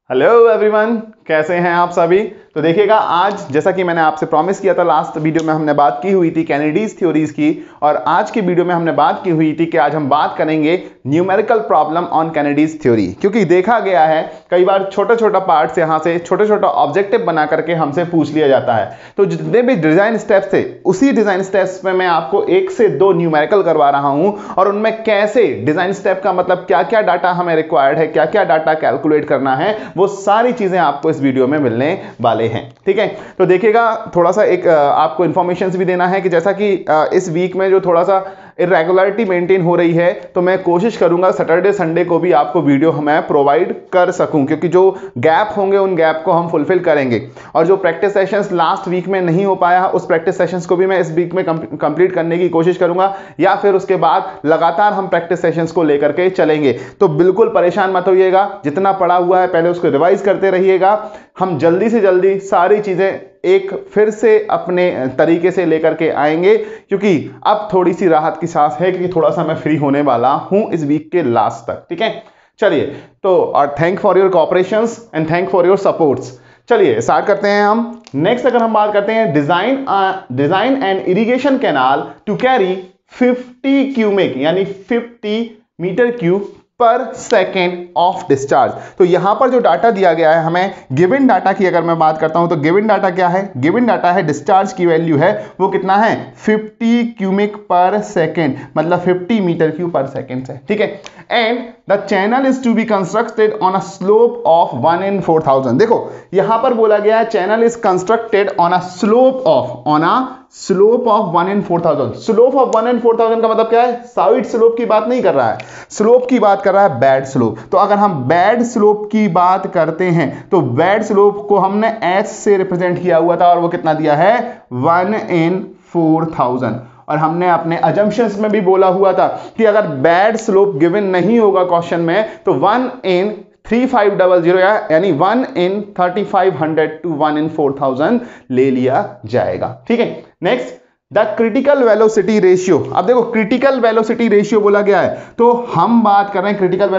Hello everyone, कैसे हैं आप सभी। तो देखिएगा, आज जैसा कि मैंने आपसे प्रॉमिस किया था, लास्ट वीडियो में हमने बात की हुई थी कैनेडीज थ्योरीज की, और आज की वीडियो में हमने बात की हुई थी कि आज हम बात करेंगे न्यूमेरिकल प्रॉब्लम ऑन कैनेडीज थ्योरी। क्योंकि देखा गया है कई बार छोटा छोटा पार्ट्स यहाँ से छोटा छोटा ऑब्जेक्टिव बना करके हमसे पूछ लिया जाता है। तो जितने भी डिजाइन स्टेप्स थे, उसी डिजाइन स्टेप्स में मैं आपको 1 से 2 न्यूमेरिकल करवा रहा हूं, और उनमें कैसे डिजाइन स्टेप का मतलब क्या क्या डाटा हमें रिक्वायर्ड है, क्या क्या डाटा कैलकुलेट करना है, वो सारी चीजें आपको इस वीडियो में मिलने वाले हैं। ठीक है, तो देखिएगा, थोड़ा सा एक आपको इंफॉर्मेशन भी देना है कि जैसा कि इस वीक में जो थोड़ा सा इरेगुलरिटी मेंटेन हो रही है, तो मैं कोशिश करूंगा सैटरडे संडे को भी आपको वीडियो मैं प्रोवाइड कर सकूं, क्योंकि जो गैप होंगे उन गैप को हम फुलफिल करेंगे। और जो प्रैक्टिस सेशंस लास्ट वीक में नहीं हो पाया, उस प्रैक्टिस सेशंस को भी मैं इस वीक में कंप्लीट करने की कोशिश करूंगा, या फिर उसके बाद लगातार हम प्रैक्टिस सेशंस को लेकर के चलेंगे। तो बिल्कुल परेशान मत होइएगा, जितना पड़ा हुआ है पहले उसको रिवाइज करते रहिएगा। हम जल्दी से जल्दी सारी चीजें एक फिर से अपने तरीके से लेकर के आएंगे, क्योंकि अब थोड़ी सी राहत की सांस है, क्योंकि थोड़ा सा मैं फ्री होने वाला हूं इस वीक के लास्ट तक। ठीक है, चलिए, तो और thank for your cooperations and thank for your supports. चलिए स्टार्ट करते हैं हम। नेक्स्ट अगर हम बात करते हैं design and irrigation canal to carry 50 cubic यानी 50 metre cube per second of discharge. तो यहां पर जो डाटा दिया गया है हमें, गिवन डाटा की अगर मैं बात करता हूं, तो गिवन डाटा क्या है? गिवन डाटा है डिस्चार्ज की वैल्यू है वो कितना है? 50 क्यूबिक पर सेकेंड, मतलब 50 मीटर क्यूब पर सेकेंड है। ठीक है, and the channel is to be constructed on a slope of 1 in 4000। देखो यहां पर बोला गया है channel is constructed on a slope of 1 in 4000। Slope of 1 in 4000 का मतलब क्या है? साइड स्लोप की बात नहीं कर रहा है, स्लोप की बात कर रहा है, बैड स्लोप। तो अगर हम बैड स्लोप की बात करते हैं, तो बैड स्लोप को हमने एच से रिप्रेजेंट किया हुआ था, और वो कितना दिया है? 1 in 4000। और हमने अपने अजम्पशंस में भी बोला हुआ था कि अगर बैड स्लोप गिवन नहीं होगा क्वेश्चन में, तो 1 in 3500 यानी 1 in 3500 टू 1 in 4000 ले लिया जाएगा। ठीक है, next the critical velocity ratio. अब देखो क्रिटिकल वेलोसिटी रेशियो बोला गया है, तो हम बात कर रहे हैं क्रिटिकल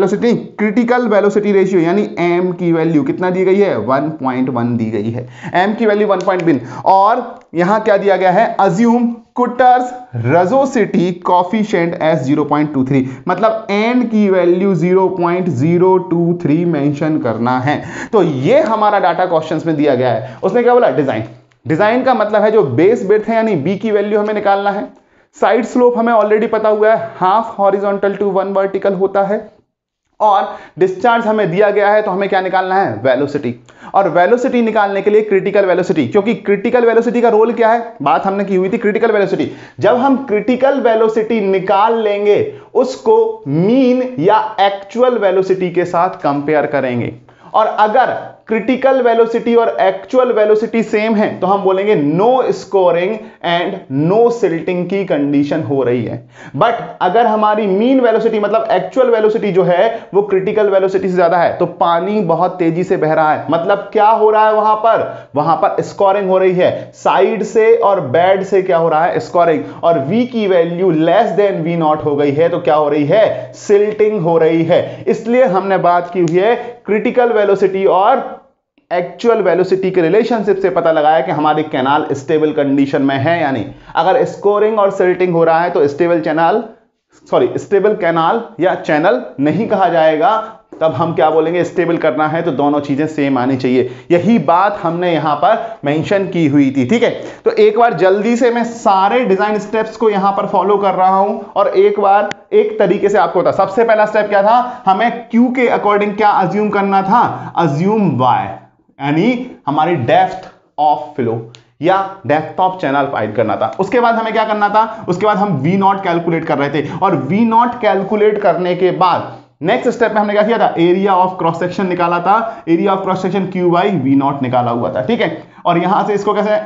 वेलोसिटी रेशियो यानी एम की वैल्यू कितना दी गई है? 1.1 दी गई है, एम की वैल्यू 1.1। और यहां क्या दिया गया है? अज्यूम कुटर्स रेसोसिटी कोफिशिएंट एस 0.23, मतलब एन की वैल्यू 0.023 मेंशन करना है। तो ये हमारा डाटा क्वेश्चंस में दिया गया है। उसने क्या बोला? डिजाइन का मतलब है जो बेस विड्थ है यानी बी की वैल्यू हमें निकालना है। साइड स्लोप हमें ऑलरेडी पता हुआ है, हाफ हॉरिजॉन्टल टू 1 वर्टिकल होता है। और डिस्चार्ज हमें दिया गया है, तो हमें क्या निकालना है? वेलोसिटी। और वेलोसिटी निकालने के लिए क्रिटिकल वेलोसिटी, क्योंकि क्रिटिकल वेलोसिटी का रोल क्या है? बात हमने की हुई थी क्रिटिकल वेलोसिटी। जब हम क्रिटिकल वेलोसिटी निकाल लेंगे, उसको मीन या एक्चुअल वेलोसिटी के साथ कंपेयर करेंगे, और अगर क्रिटिकल वेलोसिटी और एक्चुअल वेलोसिटी सेम है, तो हम बोलेंगे no scouring and no silting की कंडीशन हो रही है। बट अगर हमारी मीन वेलोसिटी मतलब एक्चुअल वेलोसिटी जो है वो क्रिटिकल वेलोसिटी से ज्यादा है, तो पानी बहुत तेजी से बह रहा है, मतलब क्या हो रहा है? वहां पर स्कोरिंग हो रही है, साइड से और बेड से क्या हो रहा है? स्कोरिंग। और v की वैल्यू लेस देन v0 हो गई है, तो क्या हो रही है? सिल्टिंग हो रही है। इसलिए हमने बात की हुई है क्रिटिकल वेलोसिटी और एक्चुअल वेलोसिटी के रिलेशनशिप से पता लगाया कि हमारी कैनाल स्टेबल कंडीशन में है या नहीं। अगर स्कोरिंग और सिल्टिंग हो रहा है, तो स्टेबल कैनाल या चैनल नहीं कहा जाएगा। तब हम क्या बोलेंगे? स्टेबल करना है तो दोनों चीजें सेम आनी चाहिए। यही बात हमने यहां पर मेंशन की हुई थी। ठीक है, तो एक बार जल्दी से मैं सारे डिजाइन स्टेप्स को यहां पर फॉलो कर रहा हूं, और एक बार एक तरीके से आपको बता। सबसे पहला स्टेप क्या था? हमें क्यू के अकॉर्डिंग क्या अज्यूम करना था? अज्यूम वाई, यानी हमारी डेप्थ ऑफ फ्लो या डेप्थ ऑफ चैनल फाइंड करना था। उसके बाद हमें क्या करना था? उसके बाद हम V0 कैलकुलेट कर रहे थे, और V0 कैलकुलेट करने के बाद नेक्स्ट स्टेप में हमने क्या किया था? एरिया ऑफ क्रॉस सेक्शन निकाला था, area of cross section Q by V0 निकाला हुआ था। ठीक है, और यहां से इसको कैसे?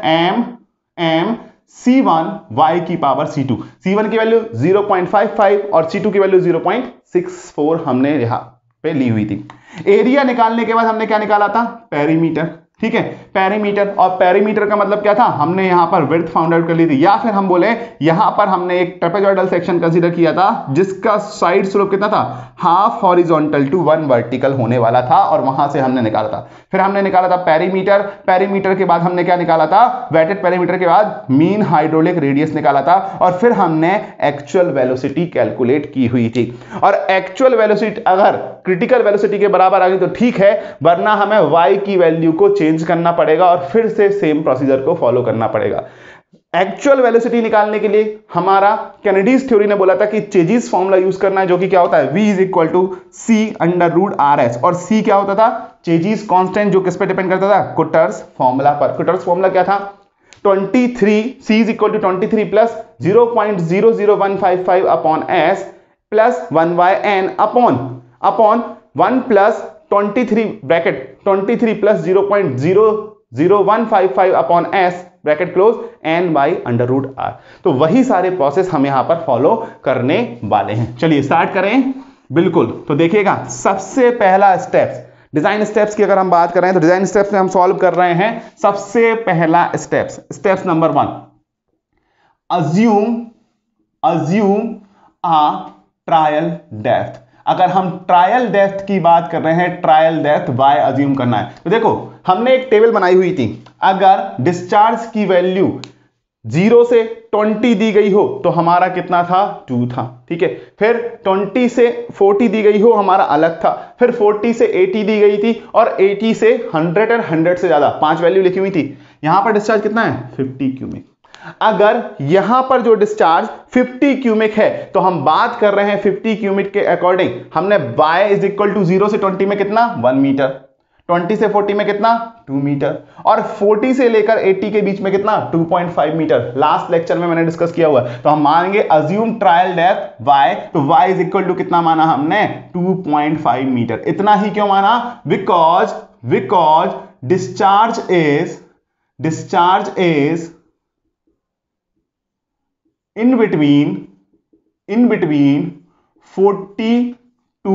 m C1 y की पावर C2, C1 की वैल्यू 0.55 और C2 की वैल्यू 0.64 हमने यहां पे ली हुई थी। एरिया निकालने के बाद हमने क्या निकाला था? पेरीमीटर। ठीक है, पेरीमीटर, और पेरीमीटर का मतलब क्या था, हमने यहां पर विड्थ फाउंड आउट कर ली थी, या फिर हम बोले यहां पर हमने एक ट्रेपेजॉइडल सेक्शन कंसीडर किया था जिसका साइड स्लोप कितना था, हाफ हॉरिजॉन्टल टू 1 वर्टिकल होने वाला था, और वहां से हमने निकाला था। फिर हमने निकाला था पेरीमीटर, पेरीमीटर के बाद हमने क्या निकाला था, वेटेड पेरीमीटर के बाद मीन हाइड्रोलिक रेडियस निकाला था, और फिर हमने एक्चुअल वेलोसिटी कैलकुलेट की हुई थी। और एक्चुअल वेलोसिटी अगर क्रिटिकल वेलोसिटी के बराबर आ गई तो ठीक है, वरना हमें y की वैल्यू को चेंज करना पड़ेगा और फिर से सेम प्रोसीजर को फॉलो करना पड़ेगा। एक्चुअल वेलोसिटी निकालने के लिए हमारा कैनेडीज थ्योरी ने बोला था कि चेजिस फॉर्मूला यूज करना है, जो कि क्या होता है, v is c under root RS, और c क्या होता था, चेजिस कांस्टेंट, जो किस पे डिपेंड करता था, कुटर्स फॉर्मूला पर। कुटर्स फॉर्मूला क्या था, 23, c is equal to 23 plus 0.00155 upon s plus 1/n upon 1 plus 23 bracket 23 plus 0.00155 upon s bracket close n by under root r। तो वही सारे प्रोसेस हम यहां पर फॉलो करने वाले हैं। चलिए स्टार्ट करें। बिल्कुल, तो देखिएगा सबसे पहला स्टेप्स, डिजाइन स्टेप्स की अगर हम बात कर रहे हैं तो डिजाइन स्टेप्स में हम सॉल्व कर रहे हैं। सबसे पहला स्टेप्स नंबर 1, अज्यूम आ ट्रायल डेप्थ। अगर हम ट्रायल डेप्थ की बात कर रहे हैं, ट्रायल डेप्थ y अज्यूम करना है, तो देखो हमने एक टेबल बनाई हुई थी। अगर डिस्चार्ज की वैल्यू 0 से 20 दी गई हो तो हमारा कितना था, 2 था, ठीक है। फिर 20 से 40 दी गई हो हमारा अलग था, फिर 40 से 80 दी गई थी, और 80 से 100 और 100 से ज्यादा 5 वैल्यू लिखी हुई थी। यहां पर डिस्चार्ज कितना है, 50 क्यूबिक। अगर यहां पर जो डिस्चार्ज 50 क्यूबिक है तो हम बात कर रहे हैं 50 क्यूबिक के अकॉर्डिंग हमने y इज इक्वल टू 0 से 20 में कितना, 1 मीटर, 20 से 40 में कितना, 2 मीटर, और 40 से लेकर 80 के बीच में कितना, 2.5 मीटर। लास्ट लेक्चर में मैंने डिस्कस किया हुआ है। तो हम मानेंगे अज्यूम ट्रायल डेप्थ y, तो y इज इक्वल टू कितना माना हमने, 2.5 मीटर। इतना ही क्यों माना, because discharge is in between 40 to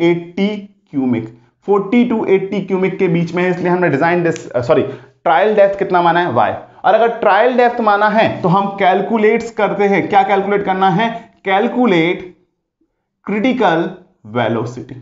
80 cubic, 40 to 80 cubic के बीच में है, इसलिए हमने ट्रायल डेप्थ कितना माना है, y। और अगर ट्रायल डेप्थ माना है तो हम कैलकुलेट्स करते हैं, क्या कैलकुलेट करना है, कैलकुलेट क्रिटिकल वेलोसिटी।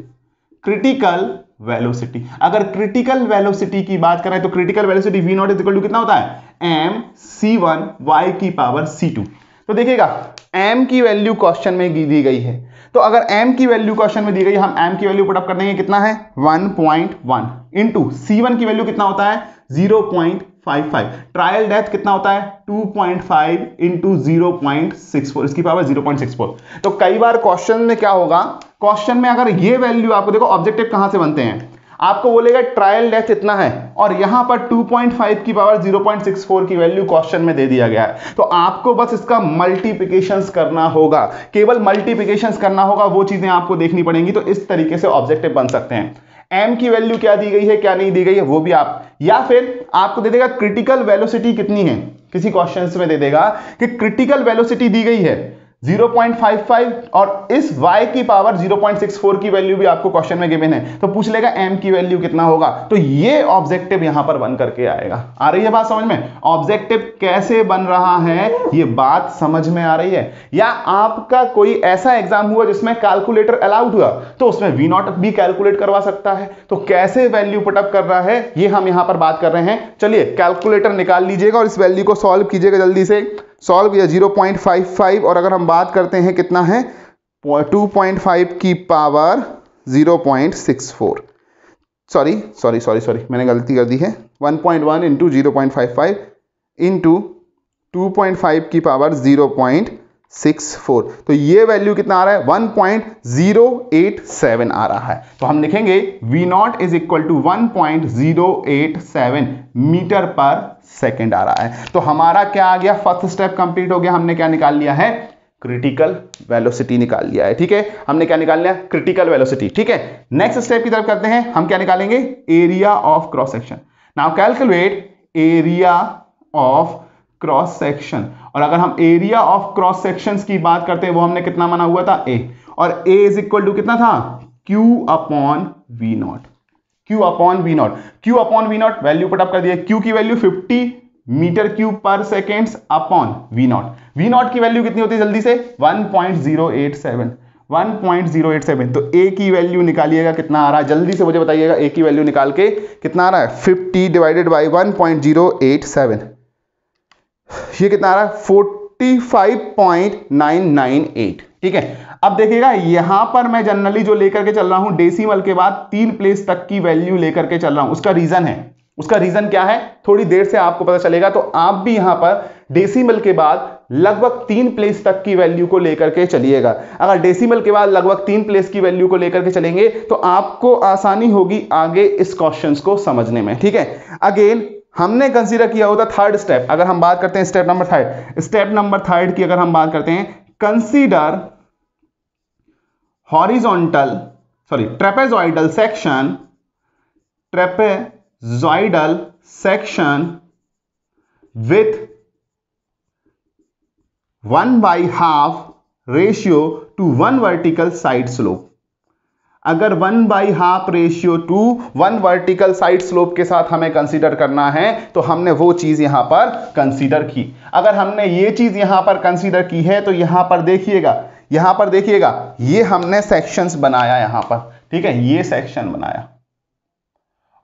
अगर क्रिटिकल वेलोसिटी की बात करें तो critical velocity v not is equal to कितना होता है, mc1 y की पावर c2। तो देखिएगा m की वैल्यू क्वेश्चन में दी गई है, तो अगर m की वैल्यू क्वेश्चन में दी गई है, हम m की वैल्यू पुट अप कर देंगे, कितना है, 1.1 इंटू c1 की वैल्यू कितना होता है, 0.55, ट्रायल डेप्थ कितना होता है, 2.5 इंटू 0.64, इसकी पावर 0.64। तो कई बार क्वेश्चन में क्या होगा, क्वेश्चन में अगर ये वैल्यू आपको, देखो ऑब्जेक्टिव कहां से बनते हैं, आपको बोलेगा ट्रायल डेप्थ इतना है और यहां पर 2.5 की पावर 0.64 की वैल्यू क्वेश्चन में दे दिया गया है, तो आपको बस इसका मल्टीप्लिकेशंस करना होगा, केवल मल्टीप्लिकेशंस करना होगा, वो चीजें आपको देखनी पड़ेंगी। तो इस तरीके से ऑब्जेक्टिव बन सकते हैं। m की वैल्यू क्या दी गई है, क्या नहीं दी गई है, वो भी आप, या फिर आपको दे देगा क्रिटिकल वेलोसिटी कितनी है, किसी क्वेश्चन में दे देगा कि क्रिटिकल वेलोसिटी दी गई है 0.55 और इस y की पावर 0.64 की वैल्यू भी आपको क्वेश्चन में गिवन है, तो पूछ लेगा m की वैल्यू कितना होगा, तो ये ऑब्जेक्टिव यहां पर बन करके आएगा। आ रही है बात समझ में, ऑब्जेक्टिव कैसे बन रहा है ये बात समझ में आ रही है। या आपका कोई ऐसा एग्जाम हुआ जिसमें कैलकुलेटर अलाउड हुआ तो उसमें v नॉट भी कैलकुलेट करवा सकता है, तो कैसे वैल्यू पुटअप कर रहा है ये हम यहां पर बात कर रहे हैं। चलिए कैलकुलेटर निकाल लीजिएगा और इस वैल्यू को सॉल्व कीजिएगा, जल्दी से सॉल्व किया, 0.55, और अगर हम बात करते हैं कितना है, 2.5 की पावर 0.64, सॉरी मैंने गलती कर दी है, 1.1 इंटू 0.55 इंटू 2.5 की पावर 0.64, तो ये वैल्यू कितना आ रहा है, 1.087 आ रहा है। तो हम लिखेंगे v not is equal to 1.087 metre per second आ रहा है। तो हमारा क्या आ गया, फर्स्ट स्टेप कंप्लीट हो गया, हमने क्या निकाल लिया है, क्रिटिकल वेलोसिटी निकाल लिया है, ठीक है, हमने क्या निकाल लिया, क्रिटिकल वेलोसिटी, ठीक है। नेक्स्ट स्टेप की तरफ करते हैं, हम क्या निकालेंगे, area of cross section. Now calculate area of cross section, और अगर हम एरिया ऑफ क्रॉस सेक्शंस की बात करते हैं, वो हमने कितना माना हुआ था, a, और a इज इक्वल टू कितना था, q upon v not. Q upon v not, Q upon v not value put up कर दिया, Q की value 50 metre cube per second upon v not, v not की value कितनी होती है जल्दी से 1.087, 1.087। तो A की वैल्यू निकालिएगा, कितना आ रहा है जल्दी से मुझे बताइएगा, A की वैल्यू निकाल के कितना आ रहा है 50 डिवाइडेड बाई 1.087, ये कितना आ रहा है 45.998। ठीक है, अब देखिएगा यहां पर मैं जनरली जो लेकर के चल रहा हूं डेसिमल के बाद 3 प्लेस तक की वैल्यू लेकर के चल रहा हूं, उसका रीजन है, उसका रीजन क्या है थोड़ी देर से आपको पता चलेगा। तो आप भी यहां पर डेसिमल के बाद लगभग 3 प्लेस तक की वैल्यू को लेकर के चलिएगा। अगर डेसिमल के बाद लगभग 3 प्लेस की वैल्यू को लेकर के चलेंगे तो आपको आसानी होगी आगे इस क्वेश्चंस को समझने में। ठीक है, अगेन हमने कंसीडर किया होता थर्ड स्टेप। अगर हम बात करते हैं स्टेप नंबर थर्ड की अगर हम बात करते हैं, consider trapezoidal section with 1/2 ratio two 1 vertical side slope. अगर 1/2 ratio two 1 vertical side slope के साथ हमें कंसीडर करना है तो हमने वो चीज यहां पर कंसीडर की। अगर हमने ये चीज यहां पर कंसीडर की है तो यहां पर देखिएगा ये हमने सेक्शंस बनाया यहां पर। ठीक है, ये सेक्शन बनाया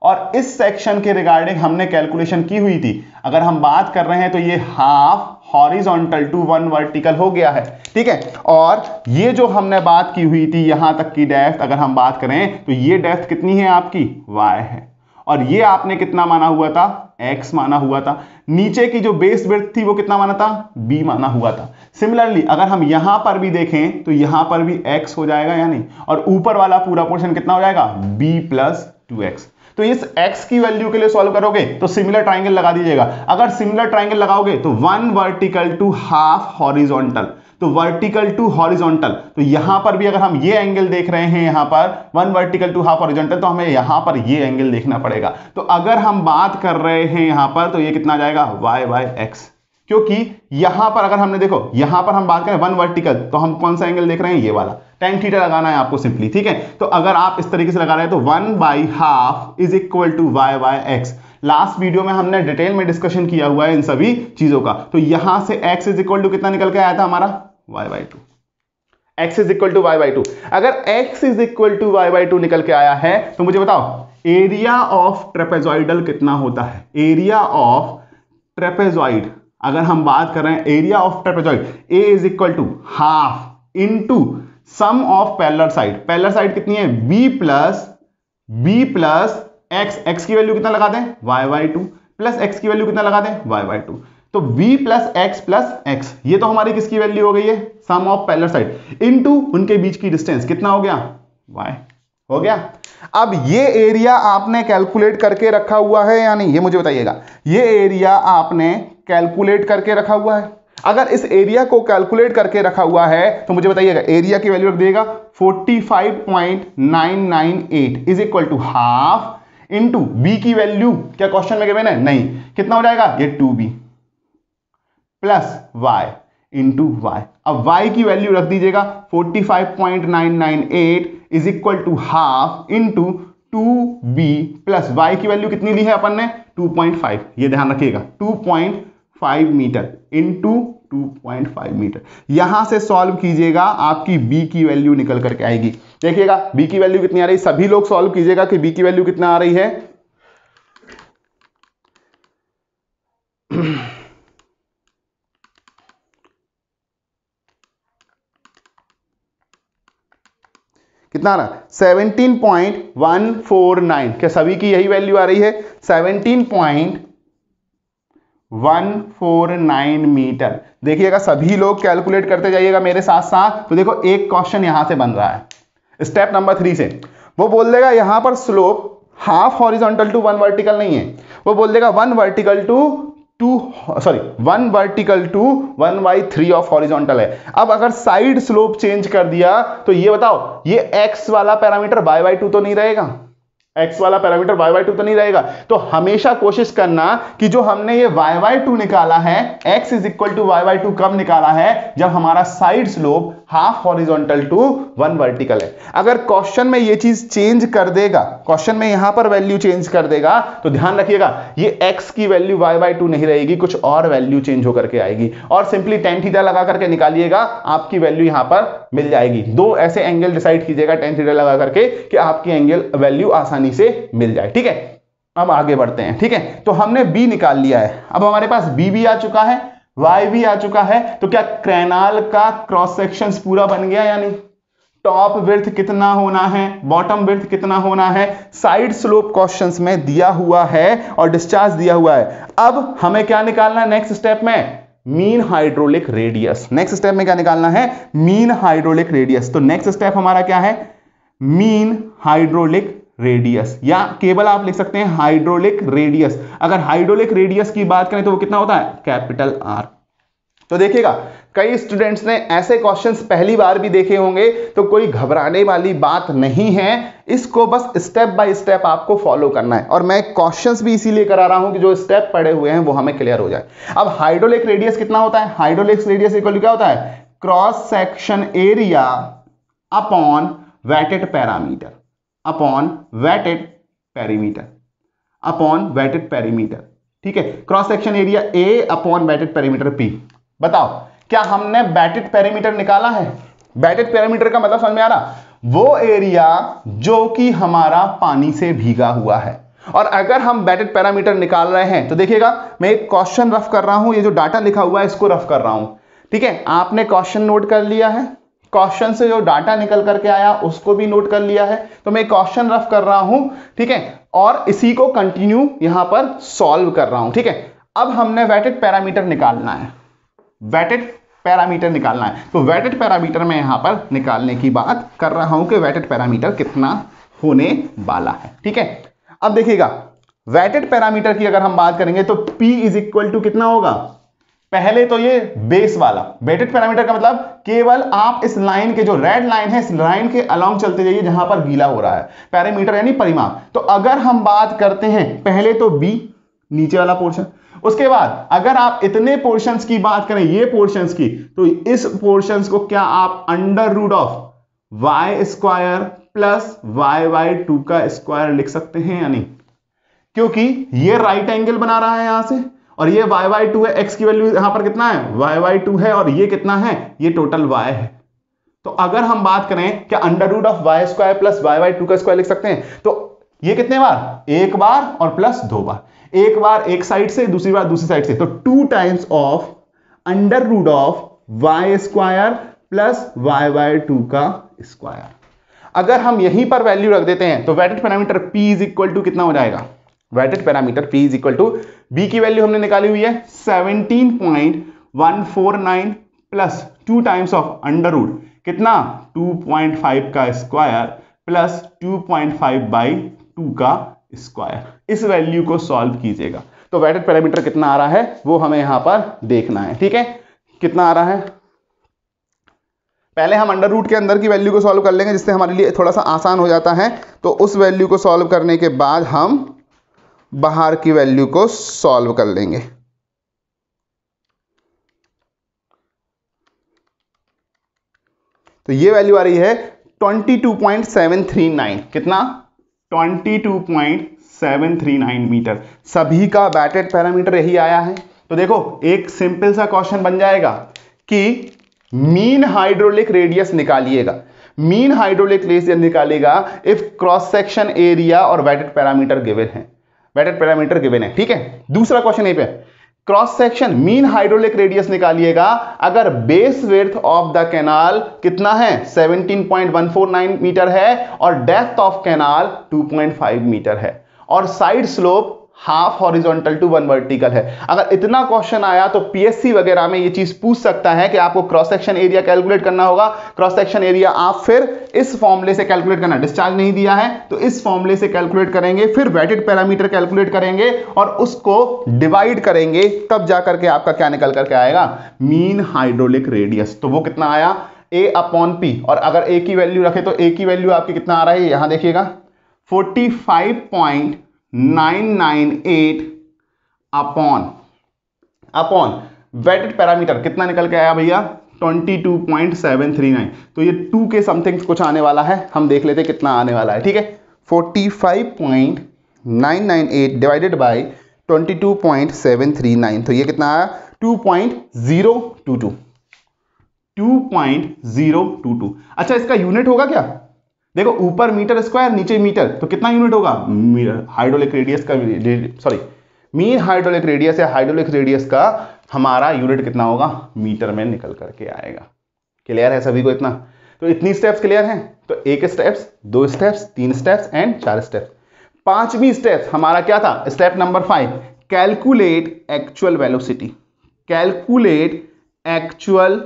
और इस सेक्शन के रिगार्डिंग हमने कैलकुलेशन की हुई थी। अगर हम बात कर रहे हैं तो ये हाफ हॉरिजॉन्टल टू 1 वर्टिकल हो गया है। ठीक है, और ये जो हमने बात की हुई थी यहां तक की डेप्थ अगर हम बात करें तो ये डेप्थ कितनी है आपकी y है, और ये आपने कितना माना हुआ था x माना हुआ था। नीचे की जो बेस विड्थ थी वो कितना माना था b माना हुआ था। सिमिलरली अगर हम यहां पर भी देखें तो यहां पर भी x हो जाएगा या नहीं, और ऊपर वाला पूरा पोर्शन कितना हो जाएगा b + 2x। तो इस x की वैल्यू के लिए सॉल्व करोगे तो सिमिलर ट्राइंगल लगा दीजिएगा। अगर सिमिलर ट्राइंगल लगाओगे तो 1 वर्टिकल टू हाफ हॉरिजॉन्टल, तो वर्टिकल टू हॉरिजॉन्टल, तो यहां पर भी अगर हम ये एंगल देख रहे हैं यहां पर 1 वर्टिकल टू हाफ हॉरिजॉन्टल, तो हमें यहां पर ये एंगल देखना पड़ेगा। तो अगर हम बात कर रहे हैं यहां पर तो ये कितना आ जाएगा y/x, क्योंकि यहां पर अगर हमने देखो यहां पर हम बात करें 1 वर्टिकल तो हम कौन सा एंगल देख रहे हैं, ये वाला tan थीटा लगाना है आपको सिंपली। ठीक है, तो अगर आप इस तरीके से लगा रहे हैं तो 1/2 is equal to y/x। Last video में हमने डिटेल में डिस्कशन किया हुआ है इन सभी चीजों का। तो यहां से x इज इक्वल टू कितना निकल के आया था हमारा y/2, x is equal to y/2। अगर x is equal to y/2 निकल के आया है तो मुझे बताओ एरिया ऑफ ट्रेपेजॉइडल कितना होता है। एरिया ऑफ ट्रेपेजॉइड अगर हम बात कर रहे हैं area of trapezoid a is equal to half into sum of parallel side. Parallel side कितनी है b प्लस x की वैल्यू कितना लगा दें y/2 प्लस x की वैल्यू कितना लगा दें y/2। तो b प्लस x, ये तो हमारी किसकी वैल्यू हो गई है सम ऑफ पैरेलल साइड इनटू उनके बीच की डिस्टेंस कितना हो गया y हो गया। अब ये एरिया आपने कैलकुलेट करके रखा हुआ है या नहीं, ये मुझे बताइएगा। ये एरिया आपने कैलकुलेट करके रखा हुआ है। अगर इस एरिया को कैलकुलेट करके रखा हुआ है तो मुझे बताइएगा एरिया की वैल्यू रख दिएगा 45.998 is equal to half into b की वैल्यू क्या क्वेश्चन में गिवन है नहीं, कितना हो जाएगा ये 2b plus y into y। अब y की वैल्यू रख दीजिएगा 45.998 is equal to half into 2b plus y की वैल्यू कितनी ली है अपन ने 2.5, ये ध्यान रखिएगा 2.5 मीटर इंटू 2.5 मीटर। यहां से सॉल्व कीजिएगा आपकी b की वैल्यू निकल करके आएगी। देखिएगा b की वैल्यू कितनी आ रही है, सभी लोग सॉल्व कीजिएगा कि b की वैल्यू कितना आ रही है। कितना आ रहा 17.149, क्या सभी की यही वैल्यू आ रही है 17.149 मीटर। देखिएगा सभी लोग कैलकुलेट करते जाइएगा मेरे साथ साथ। तो देखो एक क्वेश्चन यहां से बन रहा है स्टेप नंबर 3 से, वो बोल देगा यहां पर slope half horizontal to 1 vertical नहीं है, वो बोल देगा 1 वर्टिकल टू 1/3 ऑफ हॉरिजॉन्टल है। अब अगर साइड स्लोप चेंज कर दिया तो ये बताओ ये x वाला पैरामीटर y/2 तो नहीं रहेगा, x वाला पैरामीटर y/2 तो नहीं रहेगा। तो हमेशा कोशिश करना कि जो हमने ये y/2 निकाला है, x is equal to y/2 कब निकाला है, जब हमारा side slope half horizontal to 1 vertical है। अगर क्वेश्चन में ये चीज चेंज कर देगा, क्वेश्चन में यहां पर वैल्यू चेंज कर देगा, तो ध्यान रखिएगा ये x की वैल्यू y/2 नहीं रहेगी, कुछ और वैल्यू चेंज होकर के आएगी। और सिंपली tan थीटा लगा करके निकालिएगा, आपकी वैल्यू यहां पर मिल जाएगी। दो ऐसे एंगल डिसाइड कीजिएगा tan थीटा लगा करके कि आपकी एंगल वैल्यू आसानी से मिल जाए। ठीक है, अब आगे बढ़ते हैं। ठीक है, तो हमने b निकाल लिया है, अब हमारे पास b भी आ चुका है, y भी आ चुका है। तो क्या कैनाल का क्रॉस सेक्शन पूरा बन गया या नहीं? टॉप विड्थ कितना होना है, बॉटम विड्थ कितना होना है, साइड स्लोप क्वेश्चंस में दिया हुआ है और डिस्चार्ज दिया हुआ है। अब हमें क्या निकालना है नेक्स्ट स्टेप में? Mean hydraulic radius. Next step में क्या निकालना है? Mean hydraulic radius. तो नेक्स्ट स्टेप हमारा क्या है? मीन हाइड्रोलिक रेडियस, या केवल आप लिख सकते हैं हाइड्रोलिक रेडियस। अगर हाइड्रोलिक रेडियस की बात करें तो वो कितना होता है? Capital R. तो देखिएगा कई स्टूडेंट्स ने ऐसे क्वेश्चंस पहली बार भी देखे होंगे, तो कोई घबराने वाली बात नहीं है, इसको बस स्टेप बाय स्टेप आपको फॉलो करना है। और मैं क्वेश्चंस भी इसीलिए करा रहा हूं कि जो स्टेप पड़े हुए हैं वो हमें क्लियर हो जाए। अब हाइड्रोलिक रेडियस कितना होता है? हाइड्रोलिक रेडियस इक्वल टू क्या होता है? Cross section area upon wetted parameter, upon wetted perimeter, upon wetted perimeter. ठीक है, cross section area A upon wetted perimeter P. बताओ क्या हमने वेटेड पेरीमीटर निकाला है? वेटेड पेरीमीटर का मतलब समझ में आ रहा? वो एरिया जो कि हमारा पानी से भीगा हुआ है। और अगर हम वेटेड पैरामीटर निकाल रहे हैं तो देखिएगा मैं एक क्वेश्चन रफ कर रहा हूं, ये जो डाटा लिखा हुआ है इसको रफ कर रहा हूं। ठीक है, आपने क्वेश्चन नोट कर लिया है, क्वेश्चन से जो डाटा निकल करके आया उसको भी नोट कर लिया है। तो मैं क्वेश्चन रफ कर रहा हूं, ठीक है, और इसी को कंटिन्यू यहां पर सॉल्व कर रहा हूं। ठीक है, अब हमने वेटेड पैरामीटर निकालना है, वेटेड पैरामीटर निकालना है। तो वेटेड पैरामीटर में यहां पर निकालने की बात कर रहा हूं कि वेटेड पैरामीटर कितना होने वाला है। ठीक है, अब देखिएगा वेटेड पैरामीटर की अगर हम बात करेंगे तो P इज इक्वल टू कितना होगा? पहले तो ये बेस वाला वेटेड पैरामीटर का मतलब केवल आप इस लाइन के जो रेड लाइन है, इस लाइन के अलोंग चलते जाइए जहां पर गीला हो रहा है। पैरामीटर यानी परिमाप। तो अगर हम बात करते हैं पहले तो बी नीचे वाला पोर्शन, उसके बाद अगर आप इतने पोर्शंस की बात करें, ये पोर्शंस की, तो इस पोर्शंस को क्या आप under root of y square plus y/2 का स्क्वायर लिख सकते हैं या नहीं? क्योंकि ये राइट एंगल बना रहा है यहां से, और ये y/2 है, x की वैल्यू यहां पर कितना है? y/2 है, और ये कितना है? ये टोटल y है। तो अगर हम बात करें क्या under root of y square plus y/2 का स्क्वायर लिख सकते हैं? तो ये कितने बार? एक बार और प्लस दो बार, एक बार एक साइड से, दूसरी बार दूसरी साइड से। तो 2 times of under root of y square plus y/2 का स्क्वायर। अगर हम यहीं पर वैल्यू रख देते हैं तो wetted parameter P is equal to कितना हो जाएगा? Wetted parameter P is equal to, B की वैल्यू हमने निकाली हुई है 17.149 plus 2 times of under root कितना? 2.5 का स्क्वायर प्लस 2.5/2 का स्क्वायर। इस वैल्यू को सॉल्व कीजिएगा तो वेटेड पैरामीटर कितना आ रहा है वो हमें यहां पर देखना है। ठीक है, कितना आ रहा है? पहले हम अंडर रूट के अंदर की वैल्यू को सॉल्व कर लेंगे, जिससे हमारे लिए थोड़ा सा आसान हो जाता है। तो उस वैल्यू को सॉल्व करने के बाद हम बाहर की वैल्यू को सॉल्व कर लेंगे। तो ये वैल्यू आ रही है 22.739। कितना? 22.739 मीटर। सभी का वेटेड पैरामीटर यही आया है। तो देखो एक सिंपल सा क्वेश्चन बन जाएगा कि मीन हाइड्रोलिक रेडियस निकालिएगा। मीन हाइड्रोलिक रेडियस निकालेगा इफ क्रॉस सेक्शन एरिया और वेटेड पैरामीटर गिवन है, वेटेड पैरामीटर गिवन है। ठीक है, दूसरा क्वेश्चन यहीं पे cross section mean hydraulic radius निकालिएगा अगर base width of the canal कितना है? 17.149 मीटर है, और डेप्थ ऑफ कैनाल 2.5 मीटर है, और side slope half horizontal to 1 vertical है। अगर इतना क्वेश्चन आया तो पीएससी वगैरह में ये चीज पूछ सकता है कि आपको क्रॉस सेक्शन एरिया कैलकुलेट करना होगा। क्रॉस सेक्शन एरिया आप फिर इस फॉर्मूले से कैलकुलेट करना, डिस्चार्ज नहीं दिया है तो इस फॉर्मूले से कैलकुलेट करेंगे, फिर वेटेड पैरामीटर कैलकुलेट करेंगे और उसको डिवाइड करेंगे, तब जाकर के आपका क्या निकल करके आएगा? Mean hydraulic radius. तो वो कितना आया? A/P। और अगर A की वैल्यू रखे तो A की वैल्यू आपकी कितना आ रहा है? यहां देखिएगा 45.998 अपॉन वेटेड पैरामीटर कितना निकल के आया भैया 22.739। तो ये 2 के समथिंग कुछ आने वाला है, हम देख लेते कितना आने वाला है। ठीक है, 45.998 डिवाइडेड बाय 22.739, तो ये कितना आया 2.022। 2.022। अच्छा, इसका यूनिट होगा क्या? देखो ऊपर मीटर स्क्वायर नीचे मीटर, तो कितना यूनिट होगा? हाइड्रोलिक रेडियस का, सॉरी मीन हाइड्रोलिक रेडियस या हाइड्रोलिक रेडियस का हमारा यूनिट कितना होगा? मीटर में निकल करके आएगा। क्लियर है सभी को इतना? तो इतनी स्टेप्स क्लियर हैं। तो एक steps, 2 steps, 3 steps and 4 steps. पांचवी स्टेप हमारा क्या था? Step number 5, calculate actual velocity. Calculate actual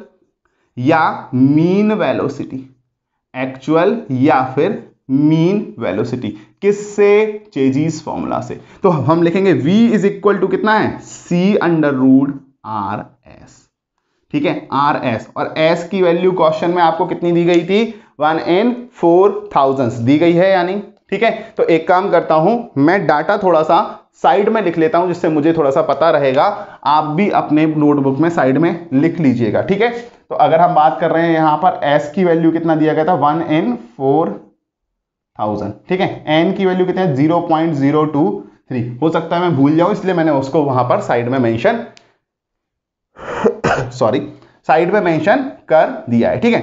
या मीन वेलोसिटी, एक्चुअल या फिर मीन वेलोसिटी किससे? चेजीज फॉर्मूला से। तो हम लिखेंगे v इज इक्वल टू कितना है? c under root r s. ठीक है, आर एस, और s की वैल्यू क्वेश्चन में आपको कितनी दी गई थी? 1/4000 दी गई है यानी। ठीक है, तो एक काम करता हूं, मैं डाटा थोड़ा सा साइड में लिख लेता हूं जिससे मुझे थोड़ा सा पता रहेगा। आप भी अपने नोटबुक में साइड में लिख लीजिएगा। ठीक है, तो अगर हम बात कर रहे हैं यहां पर s की वैल्यू कितना दिया गया था? 1/4000। ठीक है, n की वैल्यू कितनी है? 0.023। हो सकता है मैं भूल जाऊं, इसलिए मैंने उसको वहां पर साइड में मेंशन सॉरी साइड में मेंशन कर दिया है। ठीक है,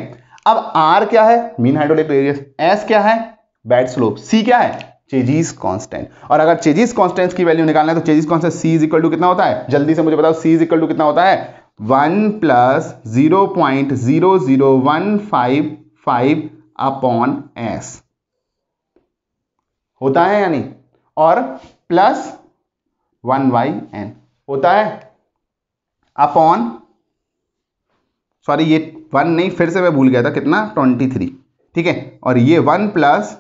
अब r क्या है? Mean hydraulic radius. s क्या है? Bed slope. c क्या है? Chezy's constant. और अगर चेजीज कांस्टेंट की वैल्यू निकालना है तो Chezy's constant c is equal to कितना होता है? जल्दी से मुझे बताओ, c इज इक्वल टू कितना होता है? 1 प्लस 0.00155 अपॉन s होता है यानी, और प्लस 1/n होता है अपॉन, सॉरी ये 1 नहीं, फिर से मैं भूल गया था, कितना? 23। ठीक है, और ये 1 plus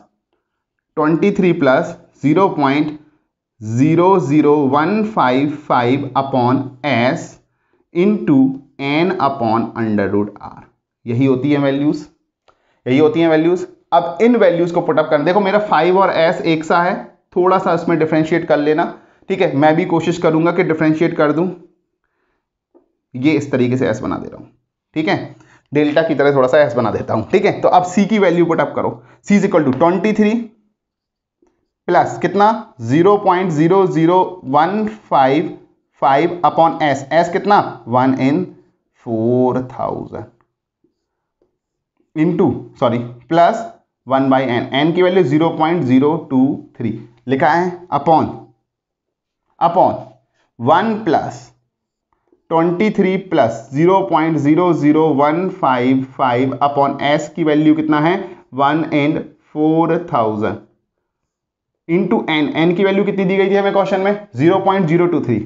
23 plus 0.00155 upon s into n upon under root r. यही होती है वैल्यूज, यही होती हैं वैल्यूज। अब इन वैल्यूज को पुटअप करना, देखो मेरा 5 और s एक सा है, थोड़ा सा इसमें डिफरेंशिएट कर लेना। ठीक है, मैं भी कोशिश करूंगा कि डिफरेंशिएट कर दूं। ये इस तरीके से s बना दे रहा हूं। ठीक है, डेल्टा की तरह थोड़ा सा s बना देता हूं। ठीक है, तो अब c की वैल्यू पुटअप करो। c is equal to 23 plus कितना? 0.00155 अपॉन s कितना? 1/4000 into, sorry, plus 1/n, n की वैल्यू 0.023 लिखा है, upon 1 plus 23 plus 0.00155 upon s की वैल्यू कितना है? 1/4000 इंटू n की वैल्यू कितनी दी गई थी हमें क्वेश्चन में? 0.023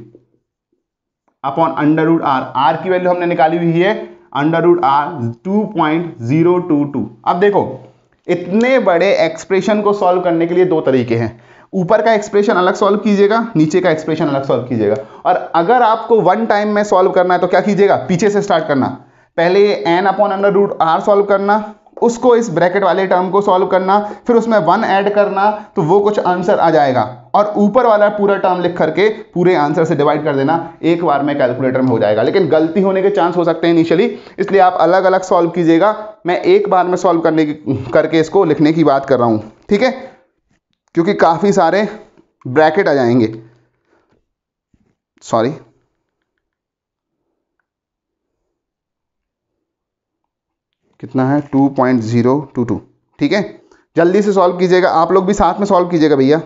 अपॉन अंडर रूट r की वैल्यू हमने निकाली हुई है अंडर रूट r 2.022। अब देखो, इतने बड़े एक्सप्रेशन को सॉल्व करने के लिए 2 तरीके हैं। ऊपर का एक्सप्रेशन अलग सॉल्व कीजिएगा, नीचे का एक्सप्रेशन अलग सॉल्व कीजिएगा। और अगर आपको 1 टाइम में सॉल्व करना है तो क्या कीजिएगा? पीछे से स्टार्ट करना। पहले ये n upon under root r solve करना, उसको इस ब्रैकेट वाले टर्म को सॉल्व करना, फिर उसमें 1 ऐड करना, तो वो कुछ आंसर आ जाएगा, और ऊपर वाला पूरा टर्म लिख करके पूरे आंसर से डिवाइड कर देना। एक बार में कैलकुलेटर में हो जाएगा, लेकिन गलती होने के चांस हो सकते हैं इनिशियली, इसलिए आप अलग अलग सॉल्व कीजिएगा। मैं एक बार में सॉल्व करके इसको लिखने की बात कर रहा हूं। ठीक है, क्योंकि काफी सारे ब्रैकेट आ जाएंगे। सॉरी, कितना है? 2.022। ठीक है, जल्दी से सॉल्व कीजिएगा, आप लोग भी साथ में सॉल्व कीजिएगा भैया।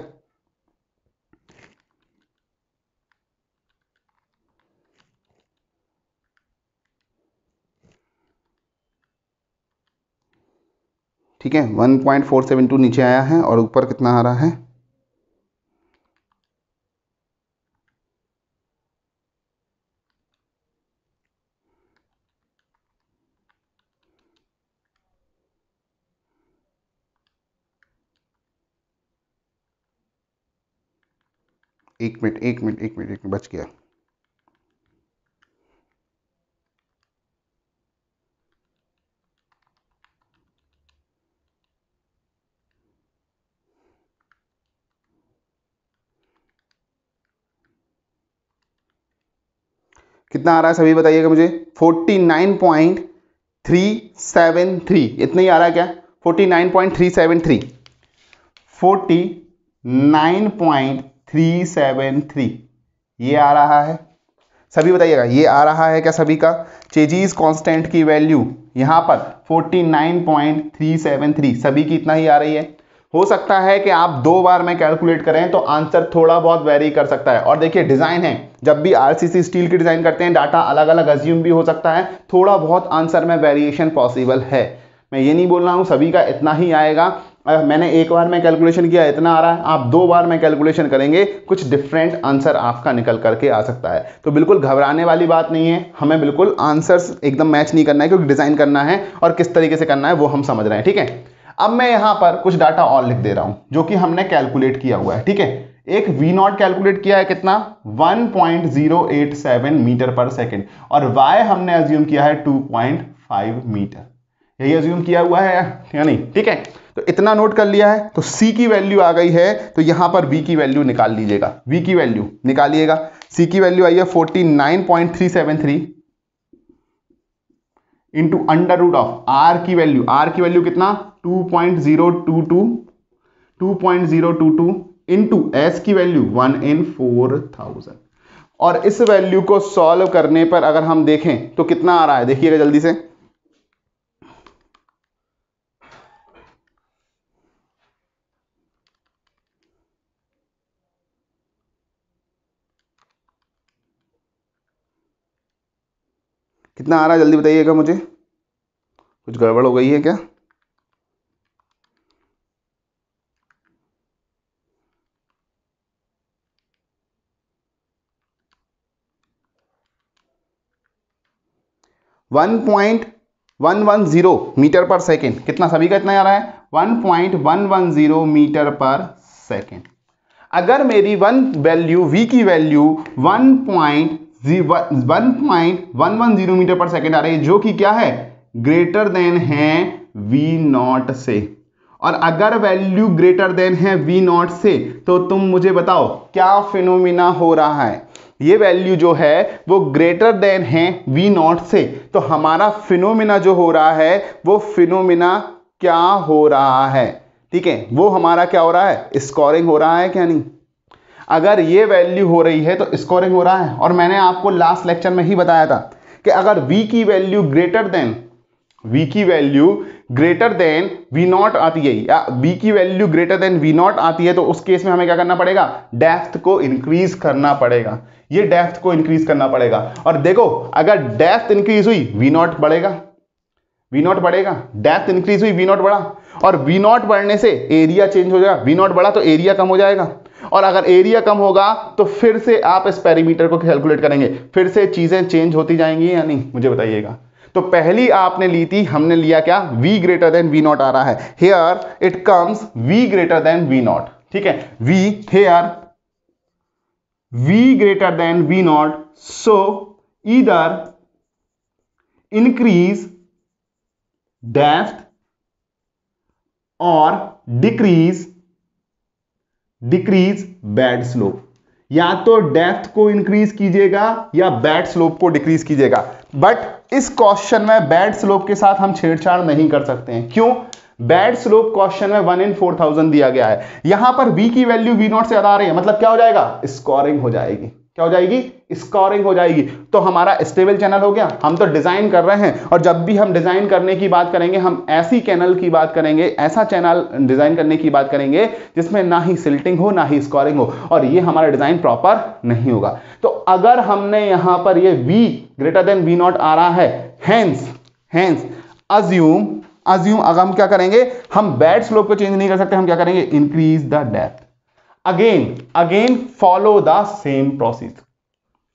ठीक है, 1.472 नीचे आया है, और ऊपर कितना आ रहा है? एक मिनट बच गया। कितना आ रहा है सभी बताइएगा मुझे। 49.373, इतना ही आ रहा है क्या? 49.373, 49.373 ये आ रहा है। सभी बताइएगा ये आ रहा है क्या सभी का? चेजीज कांस्टेंट की वैल्यू यहाँ पर 49.373 सभी की इतना ही आ रही है। हो सकता है कि आप 2 बार में कैलकुलेट करें तो आंसर थोड़ा बहुत वेरी कर सकता है। और देखिए डिजाइन है, जब भी आरसीसी स्टील की डिजाइन करते हैं डाटा अलग अलग अज्यूम भी हो सकता है, थोड़ा बहुत आंसर में वेरिएशन पॉसिबल है। मैं ये नहीं बोल रहा हूँ सभी का इतना ही आएगा। मैंने 1 बार में कैलकुलेशन किया इतना आ रहा है, आप 2 बार में कैलकुलेशन करेंगे कुछ डिफरेंट आंसर आपका निकल करके आ सकता है। तो बिल्कुल घबराने वाली बात नहीं है, हमें बिल्कुल आंसर्स एकदम मैच नहीं करना है, क्योंकि डिजाइन करना है और किस तरीके से करना है वो हम समझ रहे हैं। ठीक है, अब मैं यहां पर कुछ डाटा और लिख दे रहा हूं जो कि हमने कैलकुलेट किया हुआ है। ठीक है, एक V0 कैलकुलेट किया है कितना? 1.087 मीटर पर सेकेंड, और Y हमने अज्यूम किया है 2.5 मीटर। यही अज्यूम किया हुआ है या नहीं? ठीक है, तो इतना नोट कर लिया है। तो C की वैल्यू आ गई है, तो यहां पर V की वैल्यू निकाल लीजिएगा। V की वैल्यू निकालिएगा। C की वैल्यू आई है 49.373 into under root of R की वैल्यू कितना? 2.022 इंटू S की वैल्यू 1 in 4000। और इस वैल्यू को सॉल्व करने पर अगर हम देखें तो कितना आ रहा है, देखिएगा जल्दी से। कितना आ रहा है जल्दी बताइएगा मुझे, कुछ गड़बड़ हो गई है क्या? वन 1.110 मीटर पर सेकेंड, कितना सभी का इतना आ रहा है? 1.110 मीटर पर सेकेंड। अगर मेरी V की वैल्यू 1.110 मीटर पर सेकेंड आ रही है, जो कि क्या है? ग्रेटर देन है V0 से। और अगर वैल्यू ग्रेटर देन है V0 से, तो तुम मुझे बताओ क्या फिनोमिना हो रहा है? ये वैल्यू जो है वो ग्रेटर देन है V0 से, तो हमारा फिनोमिना जो हो रहा है वो फिनोमिना क्या हो रहा है? ठीक है, वो हमारा क्या हो रहा है? स्कोरिंग हो रहा है क्या नहीं? अगर ये वैल्यू हो रही है तो स्कोरिंग हो रहा है। और मैंने आपको लास्ट लेक्चर में ही बताया था कि अगर V की वैल्यू ग्रेटर देन V0 आती है, या V की वैल्यू ग्रेटर देन V0 आती है, तो उस केस में हमें क्या करना पड़ेगा? डेप्थ को इंक्रीज करना पड़ेगा। ये डेप्थ को इंक्रीज करना पड़ेगा। और देखो अगर डेप्थ इंक्रीज हुई V0 बढ़ेगा, डेप्थ इंक्रीज हुई V0 बढ़ा, और V0 बढ़ने से एरिया चेंज हो जाएगा। V0 बढ़ा तो एरिया कम हो जाएगा, और अगर एरिया कम होगा तो फिर से आप इस पेरीमीटर को कैलकुलेट करेंगे, फिर से चीजें चेंज होती जाएंगी या नहीं, मुझे बताइएगा। तो पहली आपने ली थी, हमने लिया क्या? V ग्रेटर देन V0 आ रहा है। Here it comes V greater then V0। ठीक है, V ग्रेटर देन V0, सो ईदर इंक्रीज डेप्थ और डिक्रीज बैड स्लोप। या तो डेप्थ को इंक्रीज कीजिएगा या बैड स्लोप को डिक्रीज कीजिएगा। बट इस क्वेश्चन में बैड स्लोप के साथ हम छेड़छाड़ नहीं कर सकते हैं। क्यों? बैड स्लोप क्वेश्चन में 1 in 4000 दिया गया है। यहां पर V की वैल्यू V0 से ज्यादा आ रही है, मतलब क्या हो जाएगा? स्कोरिंग हो जाएगी। क्या हो जाएगी? स्कोरिंग हो जाएगी। तो हमारा स्टेबल चैनल हो गया। हम तो डिजाइन कर रहे हैं, और जब भी हम डिजाइन करने की बात करेंगे हम ऐसी चैनल की बात करेंगे, ऐसा चैनल डिजाइन करने की बात करेंगे जिसमें ना ही सिल्टिंग हो ना ही स्कोरिंग हो, और ये हमारा डिजाइन प्रॉपर नहीं होगा। तो अगर हमने यहां पर ये V ग्रेटर देन V0 आ रहा है, हेंस अज्यूम अगर हम क्या करेंगे? हम बैड स्लोप को चेंज नहीं कर सकते, हम क्या करेंगे? Increase the depth. Again follow the same procedure.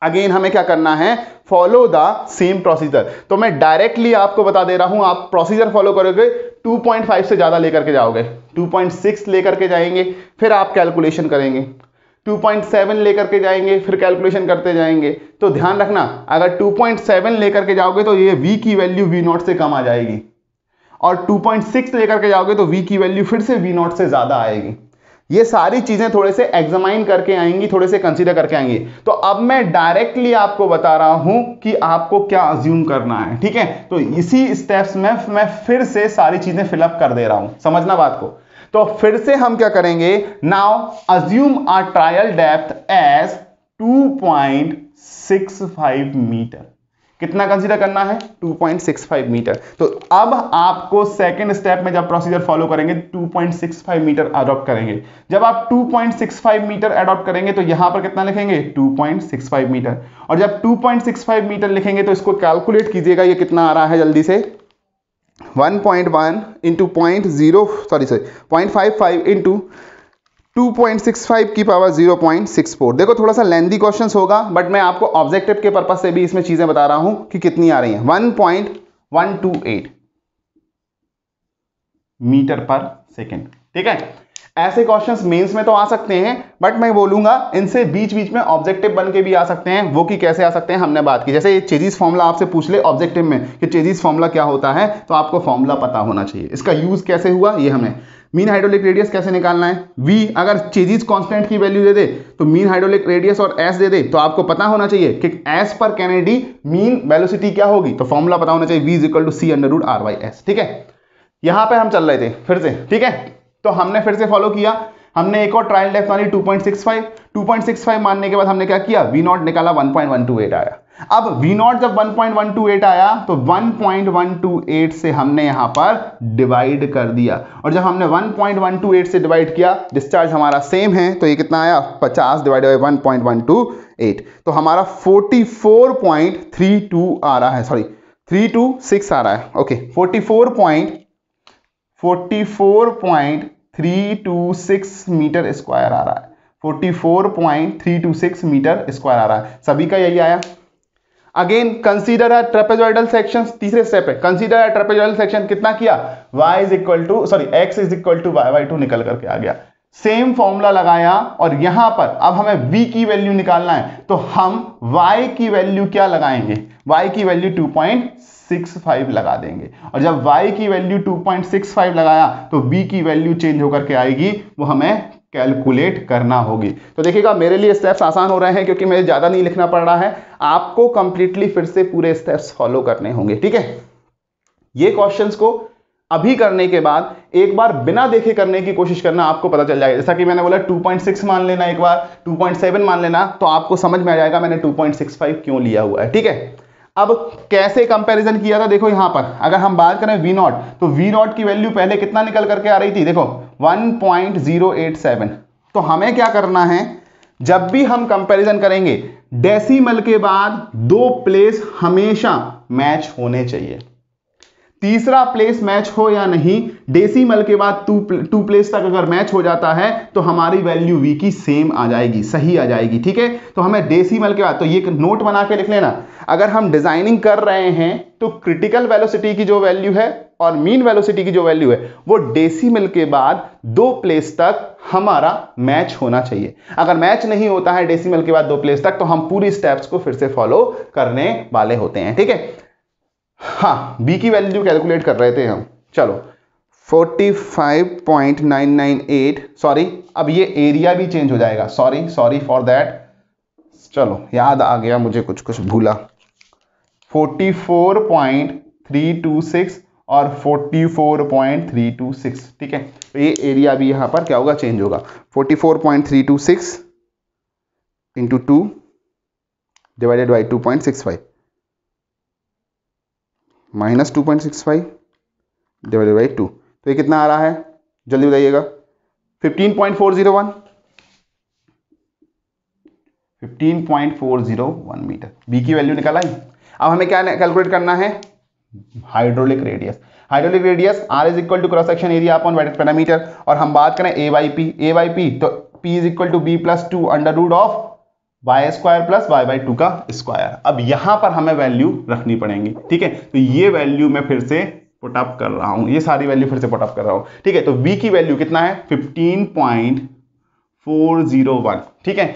Again हमें क्या करना है? Follow the same procedure. तो मैं डायरेक्टली आपको बता दे रहा हूं, आप प्रोसीजर फॉलो करोगे 2.5 से ज्यादा लेकर के जाओगे, 2.6 लेकर के जाएंगे, फिर आप कैलकुलेशन करेंगे, 2.7 लेकर के जाएंगे, फिर कैलकुलेशन करते जाएंगे। तो ध्यान रखना, अगर 2.7 लेकर के जाओगे तो ये V की वैल्यू V0 से कम आ जाएगी, और 2.6 लेकर के जाओगे तो V की वैल्यू फिर से V0 से ज्यादा आएगी। ये सारी चीजें थोड़े से एग्जामाइन करके आएंगी, थोड़े से कंसीडर करके आएंगी। तो अब मैं डायरेक्टली आपको बता रहा हूं कि आपको क्या अज्यूम करना है, ठीक है। तो इसी स्टेप्स में मैं फिर से सारी चीजें फिलअप कर दे रहा हूं, समझना बात को। तो फिर से हम क्या करेंगे, नाउ अज्यूम आ ट्रायल डेप्थ एज 2.65 मीटर। कितना कंसीडर करना है, 2.65 मीटर। तो अब आपको सेकंड स्टेप में जब प्रोसीजर फॉलो करेंगे 2.65 मीटर अडॉप्ट करेंगे। जब आप 2.65 मीटर अडॉप्ट करेंगे तो यहां पर कितना लिखेंगे, 2.65 मीटर। और जब 2.65 मीटर लिखेंगे तो इसको कैलकुलेट कीजिएगा, ये कितना आ रहा है जल्दी से, 1.1 इंटू 0.55 इंटू 2.65 की पावर 0.64। देखो थोड़ा सा लेंदी क्वेश्चंस होगा, बट मैं आपको ऑब्जेक्टिव के पर्पस से भी इसमें चीजें बता रहा हूं कि कितनी आ रही हैं। 1.128 मीटर पर सेकेंड, ठीक है। ऐसे क्वेश्चंस मेंस में तो आ सकते हैं, बट मैं बोलूंगा इनसे बीच बीच में ऑब्जेक्टिव बन के भी आ सकते हैं। वो कि कैसे आ सकते हैं हमने बात की, जैसे ये चेजिस फॉर्मूला आपसे पूछ ले ऑब्जेक्टिव में कि चेजिस फॉर्मूला क्या होता है, तो आपको फॉर्मूला पता होना चाहिए। इसका यूज कैसे हुआ ये हमें, मीन हाइड्रोलिक रेडियस कैसे निकालना है, v अगर चेजिस कांस्टेंट की वैल्यू दे दे तो मीन हाइड्रोलिक रेडियस और s दे दे, तो आपको पता होना चाहिए कि s पर कैनेडी मीन वेलोसिटी क्या होगी, तो फॉर्मूला पता होना चाहिए v = c/√r/s, ठीक है। यहां पे हम चल रहे थे फिर से, ठीक है। तो हमने फिर से फॉलो किया, हमने एक और ट्रायल डेप्थ मानी 2.65 मानने के बाद हमने क्या किया, v0 निकाला 1.128 आया। अब v0 जब 1.128 आया तो 1.128 से हमने यहां पर डिवाइड कर दिया, और जब हमने 1.128 से डिवाइड किया, डिस्चार्ज हमारा सेम है, तो ये कितना आया, 50 डिवाइडेड बाय 1.128, तो हमारा 44.32 आ रहा है, सॉरी 326 आ रहा है, ओके 44.326 मीटर स्क्वायर आ रहा है, 44.326 मीटर स्क्वायर आ रहा है। सभी का यही आया। Again consider a trapezoidal section, तीसरे स्टेप है कंसीडर अ ट्रेपेजॉइडल सेक्शन। कितना किया, x = y/2 निकल करके आ गया। सेम फॉर्मूला लगाया और यहां पर अब हमें v की वैल्यू निकालना है, तो हम y की वैल्यू क्या लगाएंगे, y की वैल्यू 2.65 लगा देंगे। और जब y की वैल्यू 2.65 लगाया तो v की वैल्यू चेंज होकर के आएगी, वो हमें कैलकुलेट करना होगी। तो देखिएगा मेरे लिए स्टेप्स आसान हो रहे हैं क्योंकि मुझे ज्यादा नहीं लिखना पड़ रहा है, आपको कंप्लीटली फिर से पूरे स्टेप्स फॉलो करने होंगे, ठीक है। ये क्वेश्चंस को अभी करने के बाद एक बार बिना देखे करने की कोशिश करना, आपको पता चल जाएगा। जैसा कि मैंने बोला 2.6 मान लेना, एक बार 2.7 मान लेना, तो आपको समझ में आ जाएगा मैंने 2.65 क्यों लिया हुआ है, ठीक है। अब कैसे कंपैरिजन किया था, देखो यहां पर अगर हम बात करें v0, तो v0 की वैल्यू पहले कितना निकल करके आ रही थी, देखो 1.087। तो हमें क्या करना है, जब भी हम कंपैरिजन करेंगे डेसिमल के बाद दो प्लेस हमेशा मैच होने चाहिए। तीसरा प्लेस मैच हो या नहीं, डेसिमल के बाद टू प्लेस तक अगर मैच हो जाता है तो हमारी वैल्यू v की सेम आ जाएगी, सही आ जाएगी, ठीक है। तो हमें डेसिमल के बाद, तो ये नोट बना के लिख लेना, अगर हम डिजाइनिंग कर रहे हैं तो क्रिटिकल वेलोसिटी की जो वैल्यू है और मीन वेलोसिटी की जो वैल्यू है वो डेसिमल के बाद दो प्लेस तक हमारा मैच होना चाहिए। अगर मैच नहीं होता है डेसिमल के बाद दो प्लेस तक, तो हम पूरी स्टेप्स को फिर से फॉलो करने वाले होते हैं, ठीक है। हाँ, b की वैल्यू कैलकुलेट कर रहे थे हम, चलो 45.998, सॉरी अब ये एरिया भी चेंज हो जाएगा, सॉरी फॉर दैट, चलो याद आ गया मुझे, कुछ भूला, 44.326 और 44.326, ठीक है। तो ये एरिया भी यहां पर क्या होगा, चेंज होगा, 44.326 into 2 divided by 2.65 minus 2.65 divided by 2, तो ये कितना आ रहा है, जल्दी बताइएगा, 15.401 मीटर। बी की वैल्यू निकाला ही। अब हमें क्या कैलकुलेट करना है, hydraulic radius. Hydraulic radius r is equal to cross section area upon wetted parameter, और हम बात करें a बाई पी, तो p is equal to b plus 2 under root of y square plus y by 2 का square. अब यहां पर हमें वैल्यू रखनी पड़ेंगी, ठीक है। तो ये वैल्यू मैं फिर से पुट अप कर रहा हूं, ये सारी वैल्यू फिर से पुट अप कर रहा हूं, ठीक है। तो v की वैल्यू कितना है, 15.401, ठीक है,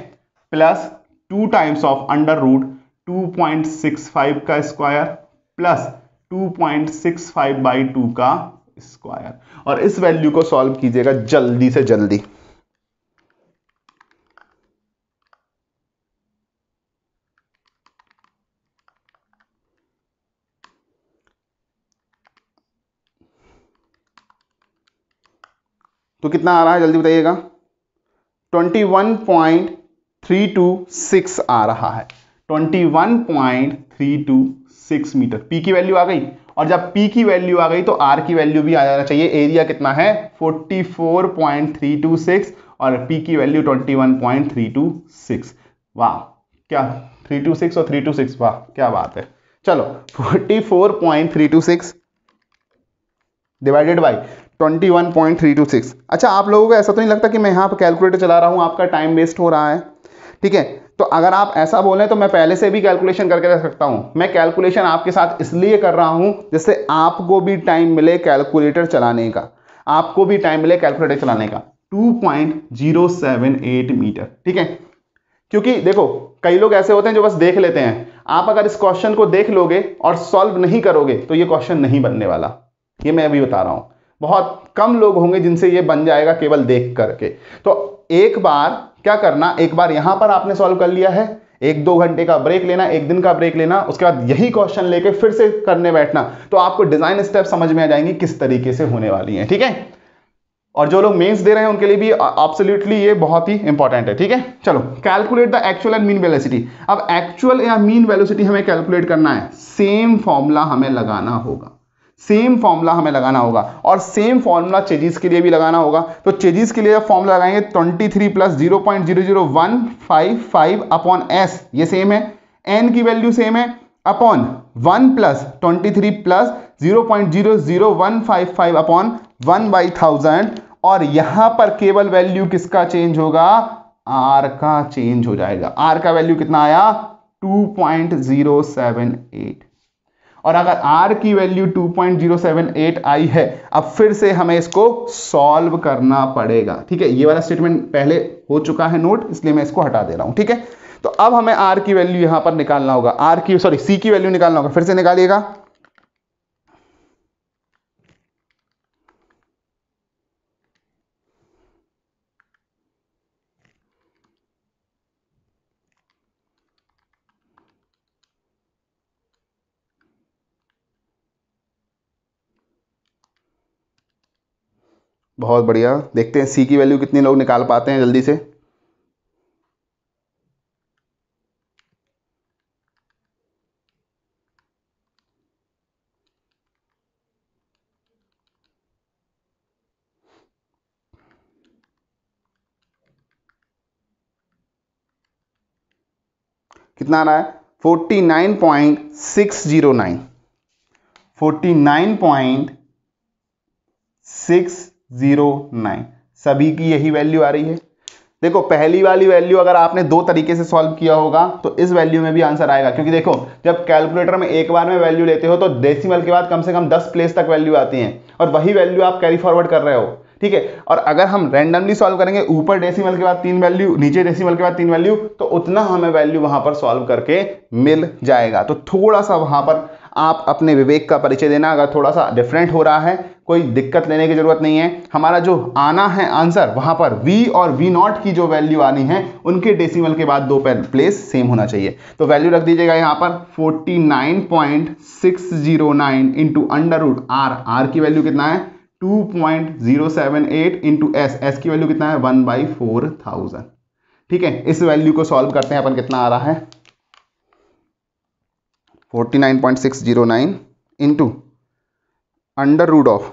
plus 2 times of under root 2.65 का स्क्वायर प्लस 2.65 बाई 2 का स्क्वायर। और इस वैल्यू को सॉल्व कीजिएगा जल्दी से जल्दी, तो कितना आ रहा है जल्दी बताइएगा? 21.326 आ रहा है, 21.326 मीटर। पी की वैल्यू आ गई, और जब पी की वैल्यू आ गई तो आर की वैल्यू भी आ जाना चाहिए। एरिया कितना है? 44.326 और पी की वैल्यू 21.326। वाह, क्या 326 और 326, वाह क्या बात है। चलो 44.326 डिवाइडेड बाई 21.326। अच्छा, आप लोगों को ऐसा तो नहीं लगता कि मैं यहाँ पर कैलकुलेटर चला रहा हूँ, आपका टाइम वेस्ट हो रहा है? ठीक है, तो अगर आप ऐसा बोलें तो मैं पहले से भी कैलकुलेशन करके रख सकता हूँ। मैं कैलकुलेशन आपके साथ इसलिए कर रहा हूँ जिससे आपको भी टाइम मिले कैलकुलेटर चलाने का, आपको भी टाइम मिले कैलकुलेटर चलाने का। 2.078 मीटर, ठीक है। क्योंकि देखो कई लोग ऐसे होते हैं जो बस देख लेते हैं। आप अगर इस क्वेश्चन को देख लोगे और सॉल्व नहीं करोगे तो ये क्वेश्चन नहीं बनने वाला, ये मैं अभी बता रहा हूं। बहुत कम लोग होंगे जिनसे ये बन जाएगा केवल देख करके। तो एक बार क्या करना, एक बार यहां पर आपने सॉल्व कर लिया है, 1-2 घंटे का ब्रेक लेना, 1 दिन का ब्रेक लेना, उसके बाद यही क्वेश्चन लेके फिर से करने बैठना, तो आपको डिजाइन स्टेप समझ में आ जाएंगी किस तरीके से होने वाली है, ठीक है। और जो लोग मेंस दे रहे हैं उनके लिए भी एब्सोल्युटली ये बहुत ही इंपॉर्टेंट है, ठीक है। चलो, calculate the actual and mean velocity. अब एक्चुअल या मीन वेलोसिटी हमें कैलकुलेट करना है, सेम फॉर्मूला हमें लगाना होगा, सेम फॉर्मूला हमें लगाना होगा, और सेम फॉर्मूला चेजिस के लिए भी लगाना होगा। तो चेजिस के लिए फॉर्मूला लगाएंगे 23 प्लस 0.00155 अपॉन एस, ये सेम है। एन की वैल्यू सेम है, अपॉन 1 प्लस 23 प्लस 0.00155 अपॉन 1/1000, और यहां पर केवल वैल्यू किसका चेंज होगा? आर का चेंज हो जाएगा। आर का वैल्यू कितना आया? 2.078। और अगर आर की वैल्यू 2.078 आई है, अब फिर से हमें इसको सॉल्व करना पड़ेगा, ठीक है। ये वाला स्टेटमेंट पहले हो चुका है नोट, इसलिए मैं इसको हटा दे रहा हूं, ठीक है। तो अब हमें आर की वैल्यू यहां पर निकालना होगा, सी की वैल्यू निकालना होगा। फिर से निकालिएगा। बहुत बढ़िया, देखते हैं सी की वैल्यू कितनी लोग निकाल पाते हैं जल्दी से। कितना आ रहा है? 49.609, 49.609, सभी की यही वैल्यू आ रही है। देखो पहली वाली वैल्यू अगर आपने 2 तरीके से सॉल्व किया होगा तो इस वैल्यू में भी आंसर आएगा, क्योंकि देखो जब कैलकुलेटर में एक बार में वैल्यू लेते हो तो डेसिमल के बाद कम से कम 10 प्लेस तक वैल्यू आती है, और वही वैल्यू आप कैरी फॉरवर्ड कर रहे हो, ठीक है। और अगर हम रैंडमली सॉल्व करेंगे, ऊपर डेसिमल के बाद 3 वैल्यू, नीचे डेसिमल के बाद 3 वैल्यू, तो उतना हमें वैल्यू वहां पर सॉल्व करके मिल जाएगा। तो थोड़ा सा वहां पर आप अपने विवेक का परिचय देना, अगर थोड़ा सा डिफरेंट हो रहा है कोई दिक्कत लेने की जरूरत नहीं है। हमारा जो आना है आंसर, वहां पर v और v0 की जो वैल्यू आनी है उनके डेसिमल के बाद 2 प्लेस सेम होना चाहिए। तो वैल्यू रख दीजिएगा यहां पर 49.609 into under root r, r की वैल्यू कितना है 2.078 इंटू एस, एस की वैल्यू कितना है 1/4000, ठीक है। इस वैल्यू को सॉल्व करते हैं अपन, कितना आ रहा है 49.609 into under root of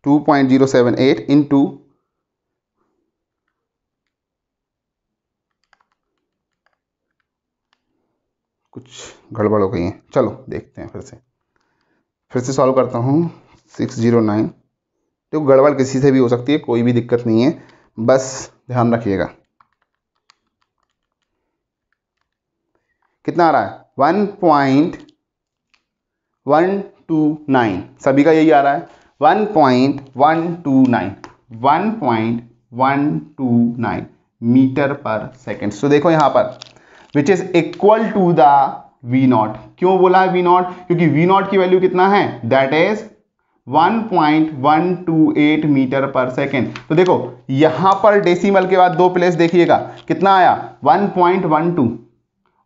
2.078 into कुछ गड़बड़ हो गई है, चलो देखते हैं फिर से सॉल्व करता हूँ। 609, तो गड़बड़ किसी से भी हो सकती है, कोई भी दिक्कत नहीं है, बस ध्यान रखिएगा। कितना आ रहा है 1.129, सभी का यही आ रहा है 1.129 मीटर पर सेकेंड। तो देखो यहां पर which is equal to the v0। क्यों बोला है v0? क्योंकि v0 की वैल्यू कितना है, that is 1.128 metre per second. तो देखो यहां पर डेसिमल के बाद 2 प्लेस देखिएगा, कितना आया 1.12,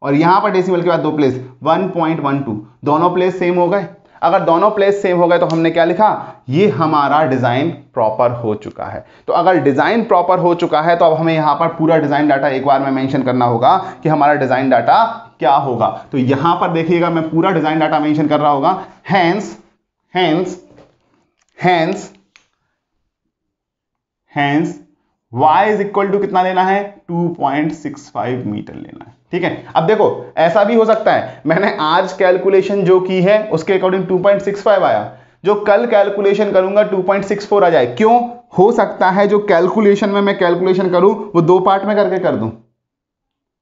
और यहां पर डेसिमल के बाद 2 प्लेस 1.12, दोनों प्लेस सेम हो गए। अगर दोनों प्लेस सेम हो गए तो हमने क्या लिखा, ये हमारा डिजाइन प्रॉपर हो चुका है। तो अगर डिजाइन प्रॉपर हो चुका है तो अब हमें यहां पर पूरा डिजाइन डाटा एक बार में मेंशन करना होगा कि हमारा डिजाइन डाटा क्या होगा। तो यहां पर देखिएगा मैं पूरा डिजाइन डाटा मेंशन कर रहा होगा, hence y is equal to कितना लेना है, 2.65 मीटर लेना है। ठीक है, अब देखो ऐसा भी हो सकता है मैंने आज कैलकुलेशन जो की है उसके अकॉर्डिंग 2.65 आया, जो कल कैलकुलेशन करूंगा 2.64 आ जाए। क्यों, हो सकता है जो कैलकुलेशन में मैं कैलकुलेशन करूं वो दो पार्ट में करके कर दूं,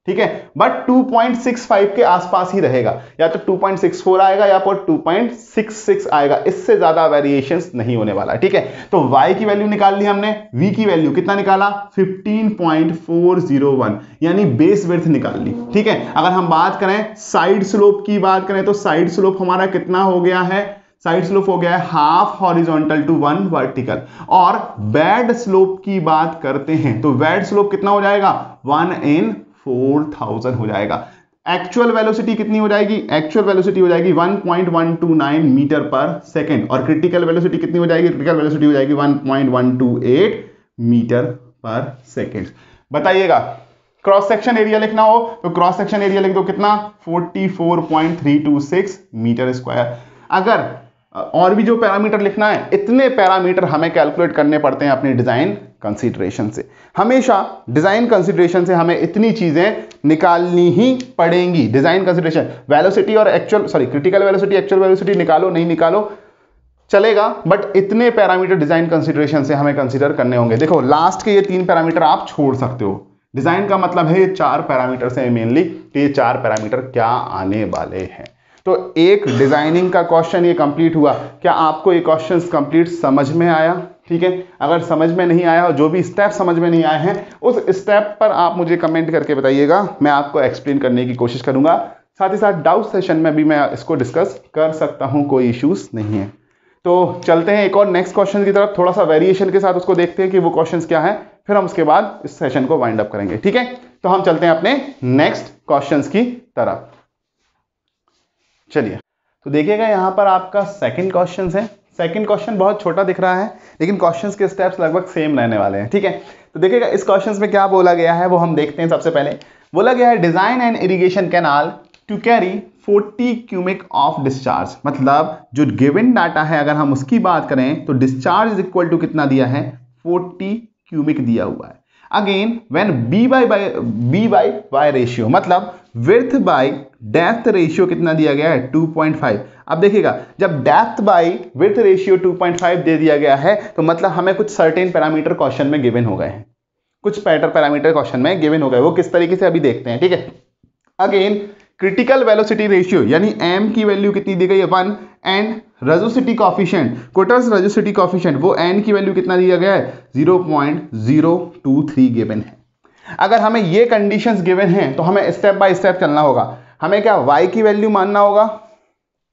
ठीक है, बट 2.65 के आसपास ही रहेगा, या तो 2.64 आएगा या फिर 2.66 आएगा, इससे ज्यादा वेरिएशंस नहीं होने वाला। ठीक है, तो y की वैल्यू निकाल ली हमने, v की वैल्यू कितना निकाला, 15.401 यानी बेस विड्थ निकाल ली। ठीक है, अगर हम बात करें साइड स्लोप की बात करें तो साइड स्लोप हमारा कितना हो गया है, साइड स्लोप हो गया है हाफ हॉरिजॉन्टल टू 1 वर्टिकल। और बेड स्लोप की बात करते हैं तो बेड स्लोप कितना हो जाएगा, 1/4000 हो जाएगा। एक्चुअल वेलोसिटी कितनी हो जाएगी, एक्चुअल वेलोसिटी हो जाएगी 1.129 मीटर पर सेकेंड, और क्रिटिकल वेलोसिटी कितनी हो जाएगी, क्रिटिकल वेलोसिटी हो जाएगी 1.128 मीटर पर सेकेंड। बताइएगा क्रॉस सेक्शन एरिया लिखना हो तो क्रॉस सेक्शन एरिया लिख दो कितना, 44.326 मीटर स्क्वायर। अगर और भी जो पैरामीटर लिखना है, इतने पैरामीटर हमें कैलकुलेट करने पड़ते हैं अपनी डिजाइन कंसीडरेशन से। हमेशा डिजाइन कंसीडरेशन से हमें इतनी चीजें निकालनी ही पड़ेंगी। डिजाइन कंसीडरेशन, वेलोसिटी और actual critical velocity actual velocity निकालो नहीं निकालो चलेगा, बट इतने पैरामीटर डिजाइन कंसीडरेशन से हमें कंसीडर करने होंगे। देखो लास्ट के ये 3 पैरामीटर आप छोड़ सकते हो, डिजाइन का मतलब है ये 4 पैरामीटर से मेनली, तो ये 4 पैरामीटर क्या आने वाले हैं। तो एक डिजाइनिंग का क्वेश्चन ये कंप्लीट हुआ। क्या आपको ये क्वेश्चंस कंप्लीट समझ में आया? ठीक है, अगर समझ में नहीं आया और जो भी स्टेप समझ में नहीं आए हैं उस स्टेप पर आप मुझे कमेंट करके बताइएगा, मैं आपको एक्सप्लेन करने की कोशिश करूंगा। साथ ही साथ डाउट सेशन में भी मैं इसको डिस्कस कर सकता हूं, कोई इश्यूज नहीं है। तो चलते हैं एक और नेक्स्ट क्वेश्चन की तरफ, थोड़ा सा वेरिएशन के साथ उसको देखते हैं कि वो क्वेश्चंस क्या है, फिर हम उसके बाद इस सेशन को वाइंड अप करेंगे। ठीक है, तो हम चलते हैं अपने नेक्स्ट क्वेश्चंस की तरफ। चलिए, तो देखिएगा यहां पर आपका सेकंड क्वेश्चन है। सेकंड क्वेश्चन बहुत छोटा दिख रहा है लेकिन क्वेश्चंस के स्टेप्स लगभग सेम रहने वाले हैं। ठीक है, तो देखिएगा इस क्वेश्चंस में क्या बोला गया है वो हम देखते हैं। सबसे पहले बोला गया है design an irrigation canal to carry 40 cubic of discharge. मतलब जो गिवन डाटा है अगर हम उसकी बात करें तो डिस्चार्ज इज इक्वल टू कितना दिया है, 40 क्यूबिक दिया हुआ है। Again when b by y ratio, मतलब विड्थ बाई डेप्थ रेशियो कितना दिया गया है, 2.5। अब देखिएगा जब डेप्थ बाई विड्थ रेशियो 2.5 दे दिया गया है तो मतलब हमें कुछ सर्टेन पैरामीटर क्वेश्चन में गिवन हो गए हैं, कुछ पैरामीटर क्वेश्चन में गिवन हो गए, वो किस तरीके से अभी देखते हैं। ठीक है, अगेन क्रिटिकल वेलोसिटी रेशियो यानी m की वैल्यू कितनी दी गई है, 1, एंड रेजोसिटी कॉफिशिएंट, कोटर्स रेजोसिटी कॉफिशिएंट वो n की वैल्यू कितना दिया गया है, 0.023 गिवन है। अगर हमें ये कंडीशंस गिवन हैं तो हमें स्टेप बाय स्टेप चलना होगा। हमें क्या y की वैल्यू मानना होगा।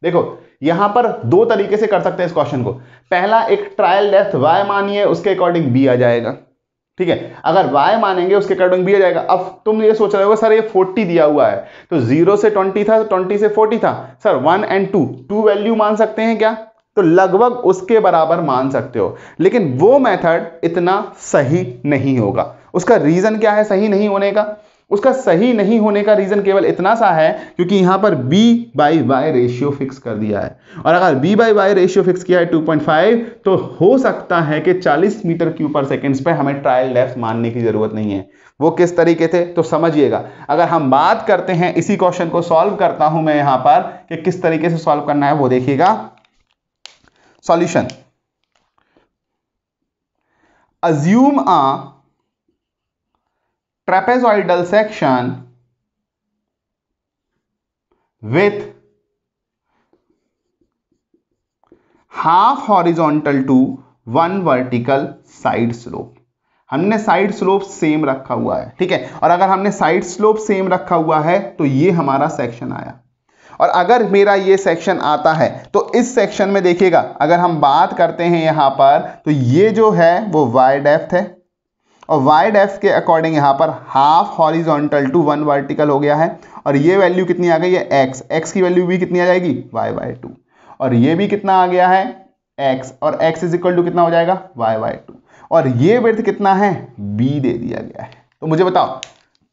देखो यहां पर दो तरीके से कर सकते हैं इस क्वेश्चन को। पहला, एक ट्रायल डेप्थ y मानिए, उसके अकॉर्डिंग b आ जाएगा। ठीक है, अगर y मानेंगे उसके अकॉर्डिंग b आ जाएगा। अब तुम ये सोच रहे हो सर ये 40 दिया हुआ है तो 0 से 20 था, 20 से 40 था, सर 1 एंड 2 वैल्यू मान सकते हैं क्या, तो लगभग उसके बराबर मान सकते हो, लेकिन वो मेथड इतना सही नहीं होगा। उसका रीजन क्या है सही नहीं होने का? उसका सही नहीं होने का रीजन केवल इतना सा है क्योंकि यहां पर b by y ratio fix कर दिया है, और अगर b by y ratio fix किया है 2.5 तो हो सकता है कि 40 मीटर क्यूब पर सेकेंड्स पे हमें ट्रायल डेप्थ मानने की जरूरत नहीं है। वो किस तरीके थे तो समझिएगा। अगर हम बात करते हैं, इसी क्वेश्चन को सॉल्व करता हूं मैं यहां पर कि किस तरीके से सॉल्व करना है वो देखिएगा। Solution, assume a trapezoidal section with half horizontal to 1 vertical side slope। हमने साइड स्लोप सेम रखा हुआ है, ठीक है, और अगर हमने साइड स्लोप सेम रखा हुआ है तो ये हमारा सेक्शन आया। और अगर मेरा ये सेक्शन आता है तो इस सेक्शन में देखिएगा अगर हम बात करते हैं यहां पर तो ये जो है वो y डेप्थ है, और y डेप्थ के अकॉर्डिंग यहां पर हाफ हॉरिजॉन्टल टू 1 वर्टिकल हो गया है, और ये वैल्यू कितनी आ गई है x की वैल्यू भी कितनी आ जाएगी y/2। और ये भी कितना आ गया है x, और x इज इक्वल टू कितना हो जाएगा y/2, और ये विड्थ कितना है b दे दिया गया है। तो मुझे बताओ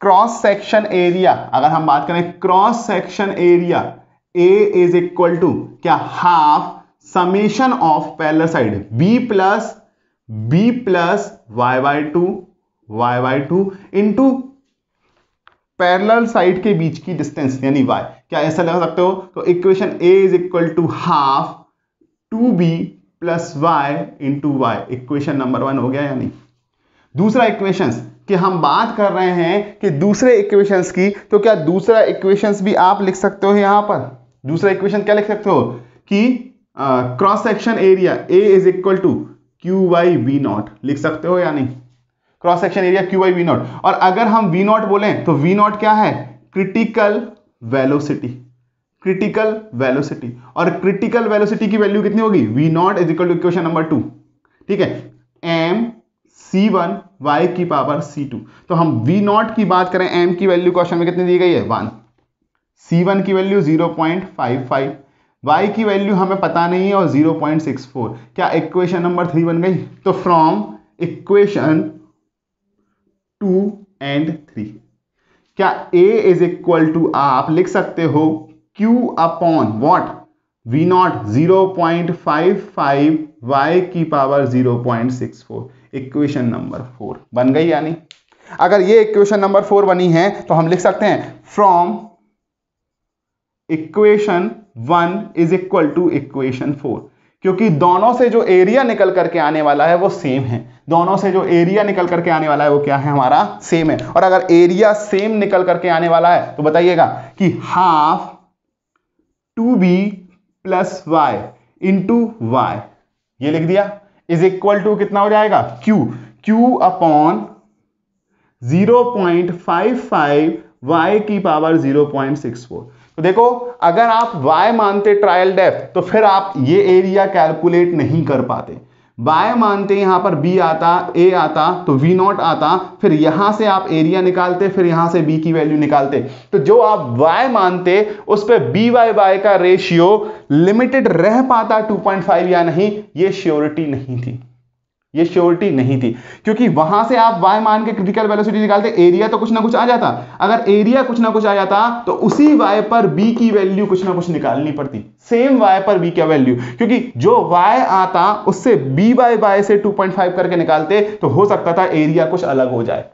क्रॉस सेक्शन एरिया, अगर हम बात करें cross section area A is equal to क्या half summation of parallel side b plus y/2 into parallel side के बीच की डिस्टेंस यानी y। क्या ऐसा लगा सकते हो? तो equation A is equal to half 2b plus y into y, equation number 1 हो गया या नहीं। दूसरा इक्वेशंस कि हम बात कर रहे हैं कि दूसरे इक्वेशंस की, तो क्या दूसरा इक्वेशंस भी आप लिख सकते हो यहां पर? दूसरा इक्वेशन क्या लिख सकते हो कि cross section area A is equal to QY/V0 लिख सकते हो या नहीं? क्रॉस सेक्शन एरिया QY/V0, और अगर हम V0 बोलें तो V0 क्या है? क्रिटिकल वेलोसिटी, क्रिटिकल वेलोसिटी, और क्रिटिकल वेलोसिटी की वैल्यू कितनी होगी? V0 is equal to equation number 2, ठीक है, mc1 y⁻c2। तो हम V0 की बात करें, m की वैल्यू क्वेश्चन में कितनी दी गई है 1, c1 की वैल्यू 0.55, y की वैल्यू हमें पता नहीं है और 0.64। क्या इक्वेशन नंबर 3 बन गई? तो फ्रॉम इक्वेशन 2 एंड 3 क्या A इज इक्वल टू आप लिख सकते हो Q upon what? V0 0.55 y⁻0.64, equation number 4 बन गई या नहीं? अगर ये इक्वेशन नंबर 4 बनी है तो हम लिख सकते हैं from equation 1 is equal to equation 4, क्योंकि दोनों से जो एरिया निकल करके आने वाला है वो सेम है। दोनों से जो एरिया निकल करके आने वाला है वो क्या है? हमारा सेम है। और अगर एरिया सेम निकल करके आने वाला है तो बताइएगा कि half 2b plus y into y, ये लिख दिया, इज इक्वल टू कितना हो जाएगा? q upon 0.55 y⁻0.64। तो देखो अगर आप y मानते ट्रायल डेप्थ तो फिर आप ये एरिया कैलकुलेट नहीं कर पाते। y मानते यहां पर b आता, a आता, तो v0 आता, फिर यहां से आप एरिया निकालते, फिर यहां से b की वैल्यू निकालते। तो जो आप y मानते उस पे by का रेशियो लिमिटेड रह पाता 2.5 या नहीं, ये श्योरिटी नहीं थी, ये श्योरिटी नहीं थी, क्योंकि वहां से आप y मान के क्रिटिकल वेलोसिटी निकालते, एरिया तो कुछ ना कुछ आ जाता। अगर एरिया कुछ ना कुछ आ जाता तो उसी y पर b की वैल्यू कुछ ना कुछ निकालनी पड़ती, सेम y पर b की वैल्यू, क्योंकि जो y आता उससे by से 2.5 करके निकालते तो हो सकता था एरिया कुछ अलग हो जाए।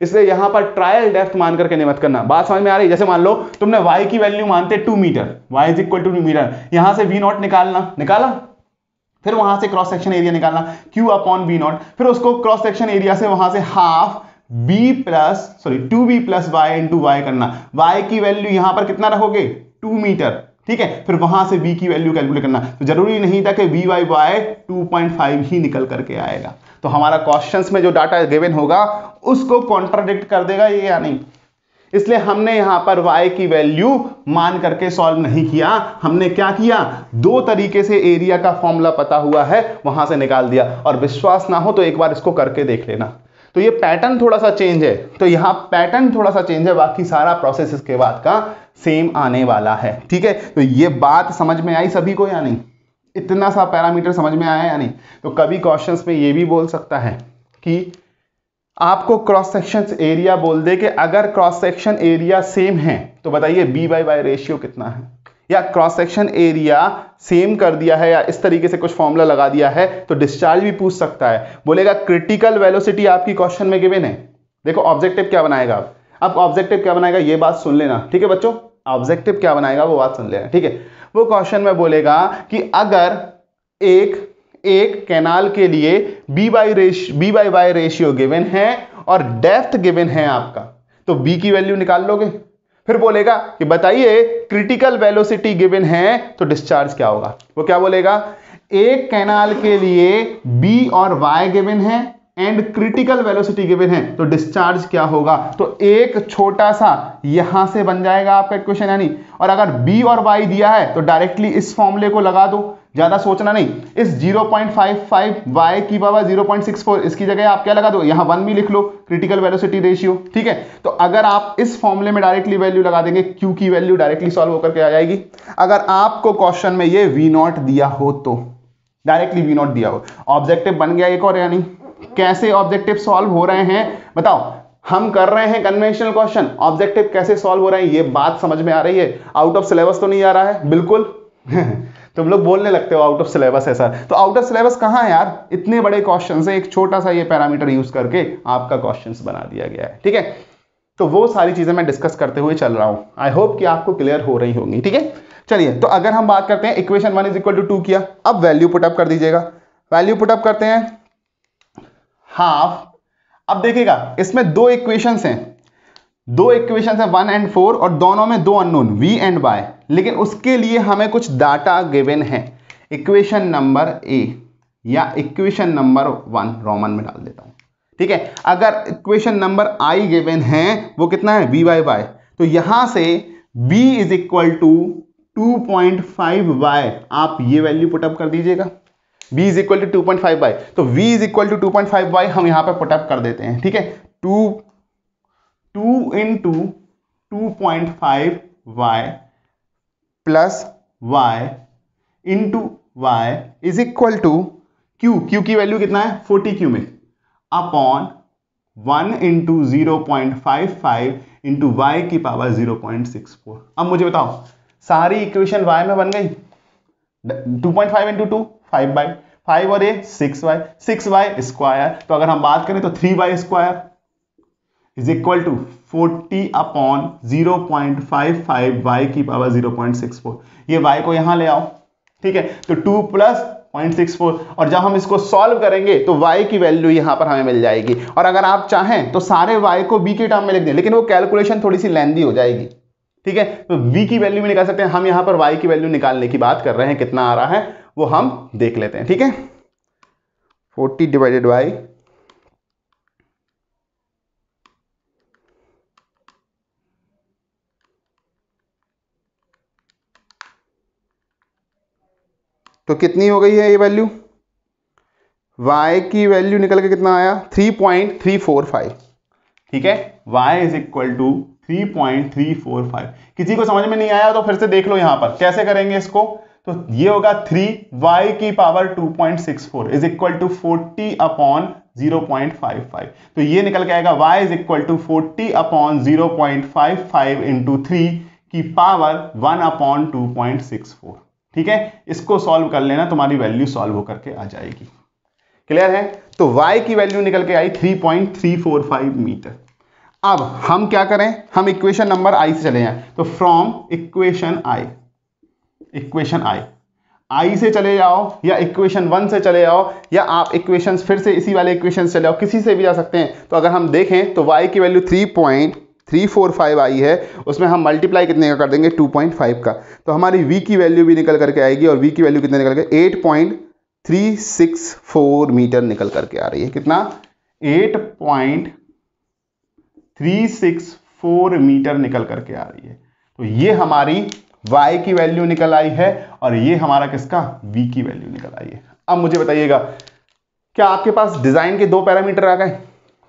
इसलिए यहां पर ट्रायल डेप्थ मान करके मत करना। बात समझ में आ रही? जैसे मान लो तुमने y की वैल्यू मानते 2 metre, y is equal to 2 metre, यहां से V0 निकाला, फिर वहां से क्रॉस सेक्शन एरिया निकालना Q अपॉन V0, फिर उसको क्रॉस सेक्शन एरिया से वहां से half 2b plus y into y करना। y की वैल्यू यहां पर कितना रखोगे? 2 मीटर, ठीक है, फिर वहां से b की वैल्यू कैलकुलेट करना। तो जरूरी नहीं था कि vy 2.5 ही निकल करके आएगा। तो हमारा क्वेश्चंस में जो डाटा गिवन होगा उसको कॉन्ट्राडिक्ट कर देगा ये या नहीं? इसलिए हमने यहां पर y की वैल्यू मान करके सॉल्व नहीं किया। हमने क्या किया? दो तरीके से एरिया का फॉर्मूला पता हुआ है वहां से निकाल दिया। और विश्वास ना हो तो एक बार इसको करके देख लेना। तो ये पैटर्न थोड़ा सा चेंज है, तो यहां पैटर्न थोड़ा सा चेंज है, बाकी सारा प्रोसेस इसके बाद का सेम आने वाला है, ठीक है। तो ये बात समझ में आई सभी को या नहीं? इतना सा पैरामीटर समझ में आया या नहीं? तो कभी क्वेश्चंस में ये भी बोल सकता है कि आपको क्रॉस सेक्शन एरिया बोल दे कि अगर क्रॉस सेक्शन एरिया सेम है तो बताइए b/y रेशियो कितना है, या क्रॉस सेक्शन एरिया सेम कर दिया है या इस तरीके से कुछ फॉर्मूला लगा दिया है तो डिस्चार्ज भी पूछ सकता है। बोलेगा क्रिटिकल वेलोसिटी आपकी क्वेश्चन में गिवन है। देखो ऑब्जेक्टिव क्या बनाएगा, अब ऑब्जेक्टिव क्या बनाएगा ये बात सुन लेना, ठीक है बच्चों। ऑब्जेक्टिव क्या बनाएगा वो बात सुन लेना, ठीक है। वो क्वेश्चन में बोलेगा कि अगर एक कैनाल के लिए b/y रेशियो गिवन है और डेप्थ गिवन है आपका, तो b की वैल्यू निकाल लोगे। फिर बोलेगा कि बताइए क्रिटिकल वेलोसिटी गिवन है तो डिस्चार्ज क्या होगा। वो क्या बोलेगा? एक कैनाल के लिए b और y गिवन है एंड क्रिटिकल वेलोसिटी गिवन है तो डिस्चार्ज क्या होगा। तो एक छोटा सा यहां से बन जाएगा आपका इक्वेशन यानी, और अगर b और y दिया है तो डायरेक्टली इस फॉर्मूले को लगा दो। ज्यादा सोचना नहीं। इस 0.55 y की पावर 0.64 इसकी जगह आप क्या लगा दो, यहां 1 भी लिख लो, क्रिटिकल वेलोसिटी रेशियो। ठीक है, तो अगर आप इस फॉर्मूले में डायरेक्टली वैल्यू लगा देंगे, q की वैल्यू डायरेक्टली सॉल्व होकर के आ जाएगी। अगर आपको क्वेश्चन में ये v0 दिया हो तो डायरेक्टली v0 दिया हो, ऑब्जेक्टिव बन गया एक और या नहीं। कैसे ऑब्जेक्टिव सॉल्व हो रहे हैं बताओ, हम कर रहे हैं कन्वेंशनल क्वेश्चन, ऑब्जेक्टिव कैसे सॉल्व हो रहे हैं ये बात समझ में आ रही है। आउट ऑफ सिलेबस तो नहीं आ रहा है बिल्कुल। तुम लोग बोलने लगते हो आउट ऑफ सिलेबस है सर, तो आउट ऑफ सिलेबस कहां है यार, इतने बड़े क्वेश्चन से एक छोटा सा ये पैरामीटर यूज करके आपका क्वेश्चन बना दिया गया है। ठीक है, तो वो सारी चीजें मैं डिस्कस करते हुए चल रहा हूं, आई होप कि आपको क्लियर हो रही होंगी। ठीक है, चलिए तो अगर हम बात करते हैं इक्वेशन 1 = 2 किया, अब वैल्यू पुटअप कर दीजिएगा। वैल्यू पुटअप करते हैं हाफ। अब देखिएगा इसमें दो इक्वेशंस हैं, 1 and 4 और दोनों में दो अननोन v एंड y, लेकिन उसके लिए हमें कुछ डाटा गिवन है। इक्वेशन नंबर ए या इक्वेशन नंबर 1 रोमन में डाल देता हूं। ठीक है, अगर इक्वेशन नंबर आई गिवन है वो कितना है v/y, तो यहां से b = 2.5y, आप ये वैल्यू पुटअप कर दीजिएगा। b = 2.5y, तो v = 2.5y हम यहां पर पुटअप कर देते हैं। ठीक है, 2 × 2.5y plus y × y is equal to q की वैल्यू कितना है 40 क्यूबिक अपॉन 1 × 0.55 × y की पावर 0.64। अब मुझे बताओ सारी इक्वेशन y में बन गई, 2.5 × 2 5 और ये 6y, 6y स्क्वायर, तो अगर हम बात करें तो 3y square is equal to 40 upon 0.55 y की पावर 0.64। ये y को यहां ले आओ। ठीक है, तो 2 + 0.64, और जब हम इसको सॉल्व करेंगे तो y की वैल्यू यहां पर हमें मिल जाएगी। और अगर आप चाहें तो सारे y को b के टर्म में लिख दें, लेकिन वो कैलकुलेशन थोड़ी सी लेंदी हो जाएगी। ठीक है, तो v की वैल्यू में निकाल सकते हैं, हम यहां पर y की वैल्यू निकालने की बात कर रहे हैं, कितना आ रहा है वो हम देख लेते हैं। ठीक है, 40 / तो कितनी हो गई है ये वैल्यू, y की वैल्यू निकल के कितना आया 3.345। ठीक है, y = 3.345। किसी को समझ में नहीं आया तो फिर से देख लो यहां पर कैसे करेंगे इसको, तो ये होगा 3y की power 2.64 is equal to 40 upon 0.55, तो ये निकल के आएगा y = 40 अपॉन 0.55 इंटू 3 की पावर 1 अपॉन 2.64। ठीक है, इसको सॉल्व कर लेना, तुम्हारी वैल्यू सॉल्व होकर के आ जाएगी। क्लियर है, तो y की वैल्यू निकल के आई 3.345 मीटर। अब हम क्या करें, हम इक्वेशन नंबर आई से चले जाएं, तो फ्रॉम इक्वेशन आई से चले जाओ या इक्वेशन 1 से चले जाओ, या आप इक्वेशन फिर से इसी वाले इक्वेशन से चले जाओ, किसी से भी जा सकते हैं। तो अगर हम देखें तो y की वैल्यू 3.345 आई है, उसमें हम मल्टीप्लाई कितने का कर देंगे 2.5 का, तो हमारी v की वैल्यू भी निकल करके आएगी, और v की वैल्यू कितने निकल के 8.364 मीटर निकल करके आ रही है। कितना 8.364 मीटर निकल करके आ रही है। तो ये हमारी y की वैल्यू निकल आई है, और ये हमारा किसका v की वैल्यू निकल आई है। अब मुझे बताइएगा क्या आपके पास डिजाइन के दो पैरामीटर आ गए,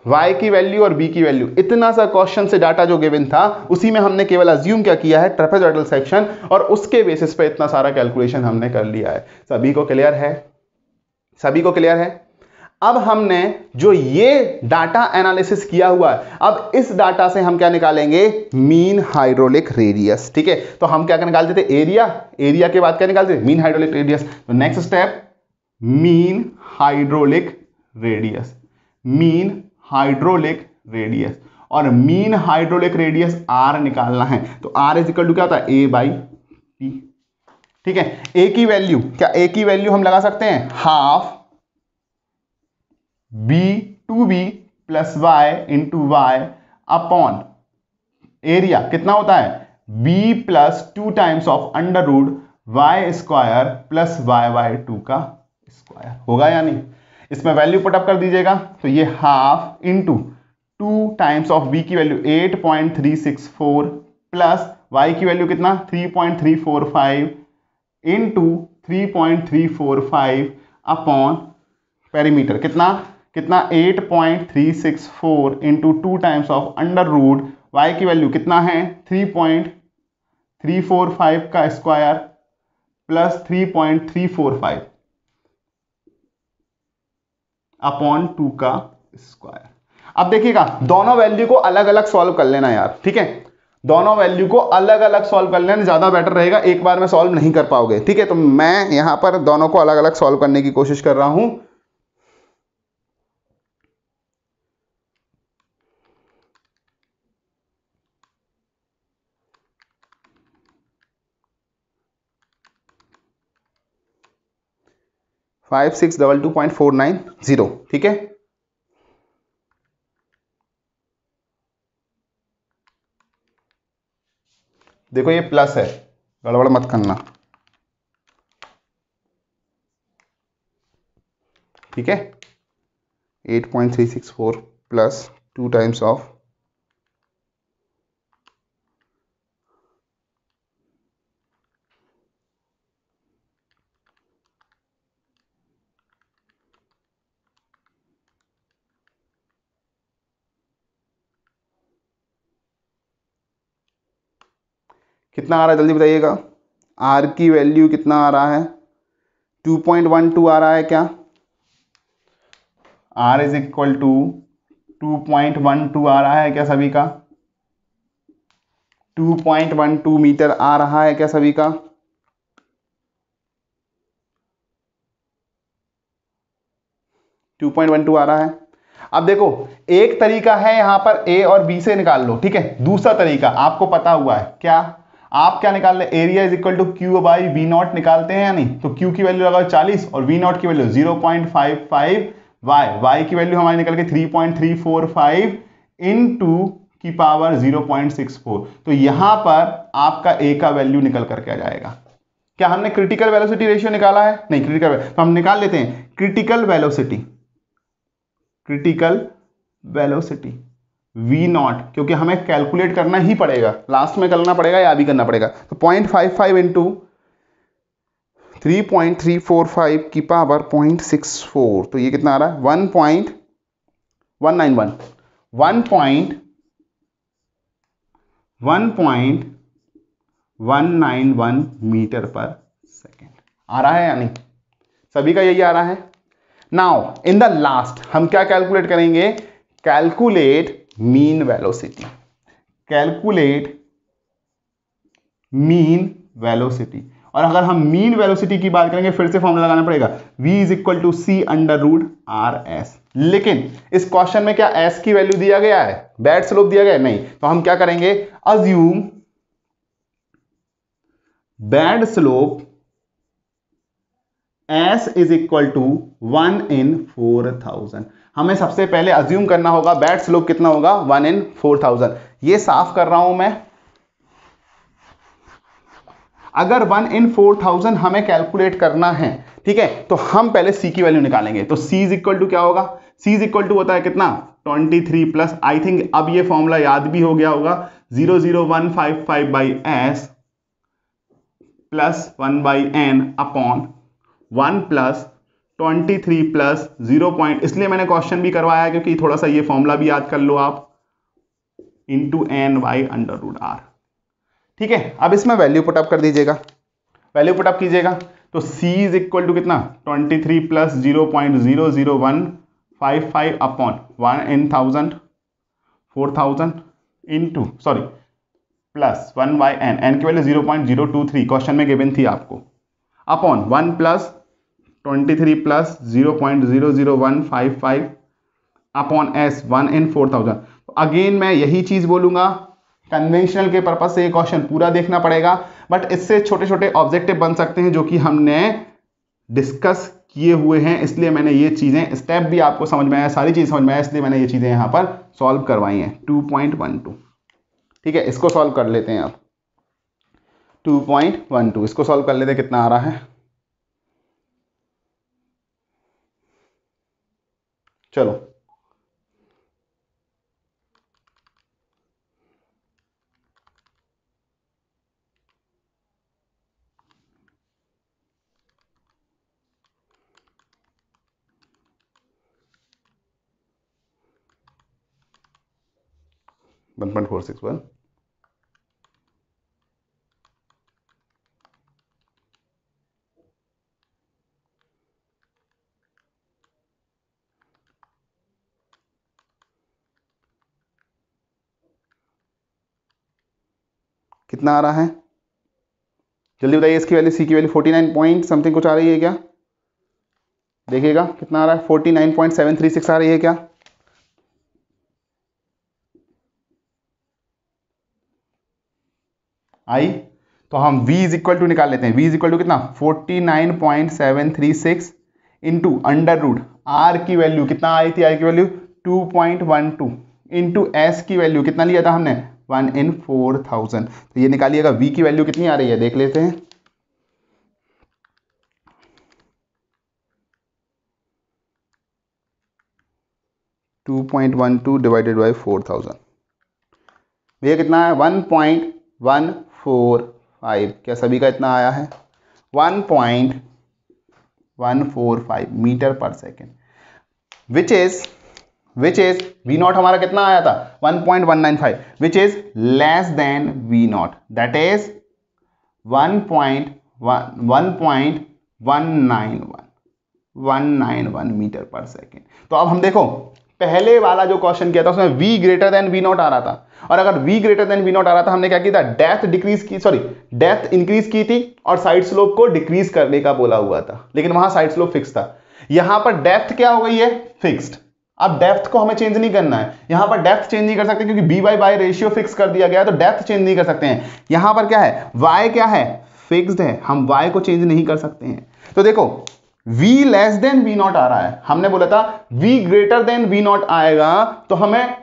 y की वैल्यू और v की वैल्यू। इतना सा क्वेश्चन से डाटा जो गिवन था उसी में हमने केवल अज्यूम क्या किया है, ट्रेपेजॉइडल सेक्शन, और उसके बेसिस पे इतना सारा कैलकुलेशन हमने कर लिया है। सभी को क्लियर है, सभी को क्लियर है। अब हमने जो ये डाटा एनालिसिस किया हुआ है, अब इस डाटा से हम क्या निकालेंगे, मीन हाइड्रोलिक रेडियस। ठीक है, तो हम क्या निकालते थे, एरिया के बाद क्या निकालते थे, मीन हाइड्रोलिक रेडियस। तो next step mean hydraulic radius, mean hydraulic radius, और मीन हाइड्रोलिक रेडियस r निकालना है। तो r इज इक्वल टू क्या होता है a/t। ठीक है, a की वैल्यू क्या, a की वैल्यू हम लगा सकते हैं half b/b plus y into y upon area कितना होता है b plus 2 times of under root y square plus y/2 का स्क्वायर। होगा या नहीं, इसमें वैल्यू पुटअप कर दीजिएगा, तो ये half into 2 times of b की वैल्यू 8.364 प्लस y की वैल्यू कितना 3.345 इंटू 3.345 अपॉन पेरीमीटर, कितना कितना 8.364 into 2 times of under root y की वैल्यू कितना है 3.345 का स्क्वायर प्लस 3.345 अपॉन 2 का स्क्वायर। अब देखिएगा दोनों वैल्यू को अलग अलग सॉल्व कर लेना यार, ठीक है, दोनों वैल्यू को अलग अलग सॉल्व कर लेना ज्यादा बेटर रहेगा, एक बार में सॉल्व नहीं कर पाओगे, ठीक है। तो मैं यहां पर दोनों को अलग अलग सॉल्व करने की कोशिश कर रहा हूं। फाइव सिक्स डबल 2.490, ठीक है। देखो ये प्लस है, गड़बड़ मत करना, ठीक है। 8.364 प्लस 2 टाइम्स ऑफ कितना आ रहा है जल्दी बताइएगा। आर की वैल्यू कितना आ रहा है 2.12 आ रहा है क्या। आर इज इक्वल टू 2.12 आ रहा है क्या सभी का। 2.12 मीटर आ रहा है क्या सभी का। टू पॉइंट वन टू आ रहा है। अब देखो एक तरीका है यहां पर ए और बी से निकाल लो, ठीक है। दूसरा तरीका आपको पता हुआ है क्या, आप क्या निकाल ले, area is equal to q by v not निकालते हैं या नहीं। तो क्यू की वैल्यू लगाओ 40 और वी नॉट की वैल्यू 0.55 वाई की वैल्यू हमारी निकल के 3.345 इनटू की पावर 0.64। तो यहां पर आपका ए का वैल्यू निकल करके आ जाएगा। क्या हमने क्रिटिकल वेलोसिटी रेशियो निकाला है, नहीं क्रिटिकल, तो हम निकाल लेते हैं critical velocity, critical velocity v not, क्योंकि हमें कैलकुलेट करना ही पड़ेगा, लास्ट में करना पड़ेगा या अभी करना पड़ेगा। तो 0.55 इंटू 3.345 की पावर 0.64, तो ये कितना आ रहा है 1.191 1.191 मीटर पर सेकेंड आ रहा है या नहीं, सभी का यही आ रहा है। नाउ इन द लास्ट हम क्या कैलकुलेट करेंगे, calculate mean velocity, calculate mean velocity. और अगर हम मीन वेलोसिटी की बात करेंगे फिर से फॉर्मूला लगाना पड़ेगा, v is equal to c under root r s. लेकिन इस क्वेश्चन में क्या s की वैल्यू दिया गया है, बैड स्लोप दिया गया है, नहीं। तो हम क्या करेंगे, assume bed slope s is equal to 1 in 4000। हमें सबसे पहले अज्यूम करना होगा बैड स्लोप कितना होगा 1 in 4000। ये साफ कर रहा हूं मैं, अगर 1 in 4000 हमें कैलकुलेट करना है, ठीक है, तो हम पहले c की वैल्यू निकालेंगे। तो c इज इक्वल टू क्या होगा, c इज इक्वल टू होता है कितना 23 प्लस, आई थिंक अब ये फॉर्मूला याद भी हो गया होगा, 00155 by s plus 1 by n upon 1 plus 23 plus 0 point, इसलिए मैंने क्वेश्चन भी करवाया क्योंकि थोड़ा सा ये फॉर्मूला भी याद कर लो आप, into n y under root r, ठीक है। अब इसमें वैल्यू पुटअप कर दीजिएगा, वैल्यू पुटअप कीजिएगा। तो c इज इक्वल टू कितना 23 plus 0.00155 upon 1 in 1000 4000 into sorry plus 1 by n, n की वैल्यू 0.023 क्वेश्चन में गिवन थी आपको, upon 1 plus 23 plus 0.00155 upon s 1 in 4000। तो अगेन मैं यही चीज बोलूंगा, कन्वेंशनल के पर्पज से ये क्वेश्चन पूरा देखना पड़ेगा, बट इससे छोटे छोटे ऑब्जेक्टिव बन सकते हैं जो कि हमने डिस्कस किए हुए हैं, इसलिए मैंने ये चीजें स्टेप भी आपको समझ में आया, सारी चीज समझ में आया, इसलिए मैंने ये चीजें यहां पर सॉल्व करवाई हैं। 2.12, ठीक है, इसको सॉल्व कर लेते हैं आप। 2.12 इसको सॉल्व कर लेते हैं, कितना आ रहा है, चलो 1.461 कितना आ रहा है, जल्दी बताइए। इसकी वैल्यू, सी की वैल्यू 49 पॉइंट समथिंग कुछ आ रही है क्या? देखिएगा कितना आ रहा है, 49.736 आ रही है क्या? आई? तो हम v इज इक्वल टू निकाल लेते हैं। v इज इक्वल टू कितना, 49.736 इंटू अंडर रूट r की वैल्यू कितना आई थी, r की वैल्यू 2.12 इंटू s की वैल्यू कितना लिया था हमने, 1 in 4000। तो ये निकालिएगा v की वैल्यू कितनी आ रही है, देख लेते हैं। टू 2.12 डिवाइडेड बाई 4000, भैया कितना है, 1.145। क्या सभी का इतना आया है, 1.145 metre per second, which is v not हमारा कितना आया था, 1.195, which is less than v not, that is 1.191 metre per second. तो अब हम देखो, पहले वाला जो क्वेश्चन किया था उसमें v greater than v not आ रहा था, और अगर v greater than v not आ रहा था, हमने क्या किया था, डेप्थ इंक्रीज की थी और साइड स्लोप को डिक्रीज करने का बोला हुआ था, लेकिन वहां साइड स्लोप फिक्स था। यहां पर डेप्थ क्या हो गई है, फिक्स्ड। अब डेप्थ को हमें चेंज नहीं करना है, यहां पर डेप्थ चेंज नहीं कर सकते क्योंकि b by by ratio fix कर दिया गया है, तो डेप्थ चेंज नहीं कर सकते हैं। यहां पर क्या है, y क्या है, फिक्स्ड है, हम y को चेंज नहीं कर सकते हैं। तो देखो v less than v not आ रहा है, हमने बोला था v greater than v not आएगा तो हमें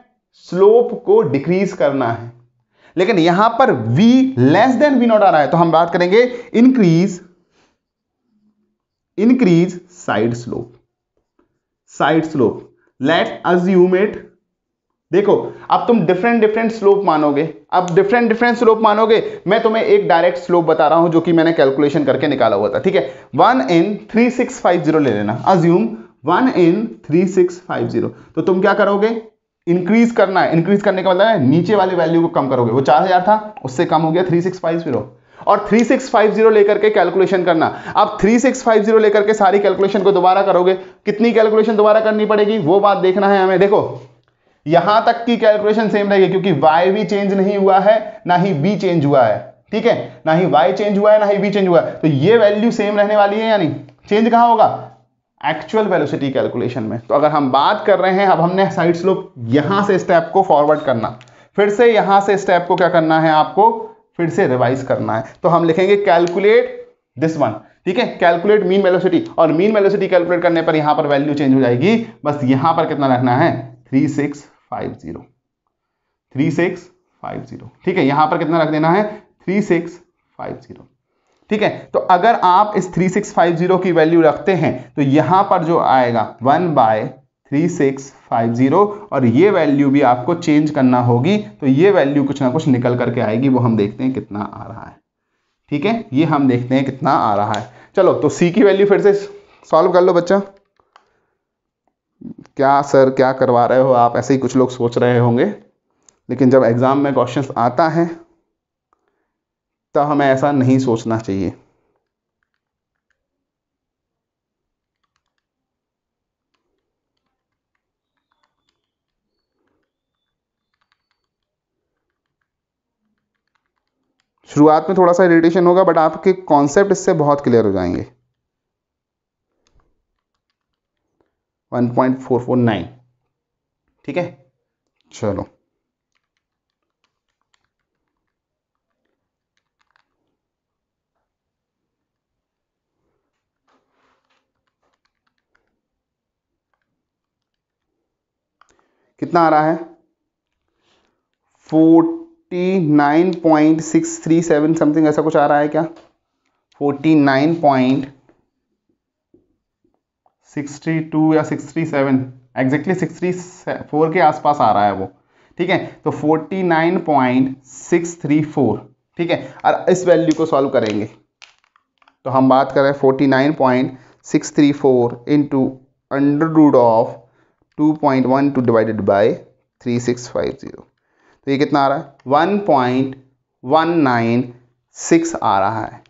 स्लोप को डिक्रीज करना है, लेकिन यहां पर v less than v not आ रहा है, तो हम बात करेंगे increase side slope. Let assume it, देखो अब तुम डिफरेंट स्लोप मानोगे, अब डिफरेंट स्लोप मानोगे, मैं तुम्हें एक डायरेक्ट स्लोप बता रहा हूं जो कि मैंने कैलकुलेशन करके निकाला हुआ था, ठीक है। 1 in 3650 ले लेना, अज्यूम 1 in 3650, तो तुम क्या करोगे, इंक्रीज करना है, इंक्रीज करने का मतलब है नीचे वाली वैल्यू को कम करोगे, वो 4000 था उससे कम हो गया 3650, और 3650 लेकर के कैलकुलेशन करना। अब 3650 लेकर के सारी कैलकुलेशन को दोबारा करोगे, कितनी कैलकुलेशन दोबारा करनी पड़ेगी वो बात देखना है हमें। देखो यहां तक की कैलकुलेशन सेम रहेगी क्योंकि y भी चेंज नहीं हुआ है, ना ही b चेंज हुआ है, ठीक है, ना ही y चेंज हुआ है ना ही b चेंज हुआ है, तो ये वैल्यू सेम रहने वाली है या नहीं, चेंज कहां होगा, एक्चुअल वेलोसिटी कैलकुलेशन में। तो अगर हम बात कर रहे हैं, अब हमने साइड स्लोप यहां से स्टेप को फॉरवर्ड करना, फिर से यहां से स्टेप को क्या करना है, आपको फिर से रिवाइज करना है, तो हम लिखेंगे कैलकुलेट दिस वन, ठीक है, कैलकुलेट मीन वेलोसिटी, और मीन वेलोसिटी कैलकुलेट करने पर यहां पर वैल्यू चेंज हो जाएगी, बस यहां पर कितना रखना है, 3650, ठीक है, यहां पर कितना रख देना है, 3650, ठीक है। तो अगर आप इस 3650 की वैल्यू रखते हैं तो यहां पर जो आएगा 1/3650, और ये वैल्यू भी आपको चेंज करना होगी, तो ये वैल्यू कुछ ना कुछ निकल करके आएगी, वो हम देखते हैं कितना आ रहा है, ठीक है, ये हम देखते हैं कितना आ रहा है। चलो तो सी की वैल्यू फिर से सॉल्व कर लो बच्चा। क्या सर क्या करवा रहे हो आप, ऐसे ही कुछ लोग सोच रहे होंगे, लेकिन जब एग्जाम में क्वेश्चंस आता है तब हमें ऐसा नहीं सोचना चाहिए। शुरुआत में थोड़ा सा इरिटेशन होगा, बट आपके कॉन्सेप्ट इससे बहुत क्लियर हो जाएंगे। 1.449, ठीक है, चलो कितना आ रहा है, 49.637 समथिंग ऐसा कुछ आ रहा है क्या, 49.62 या 67, एग्जैक्टली 64 के आसपास आ रहा है वो, ठीक है। तो 49.634, ठीक है, और इस वैल्यू को सॉल्व करेंगे तो हम बात कर रहे हैं 49.634 into under root of 2.12 divided by 3650, तो ये कितना आ रहा है 1.196 आ रहा है,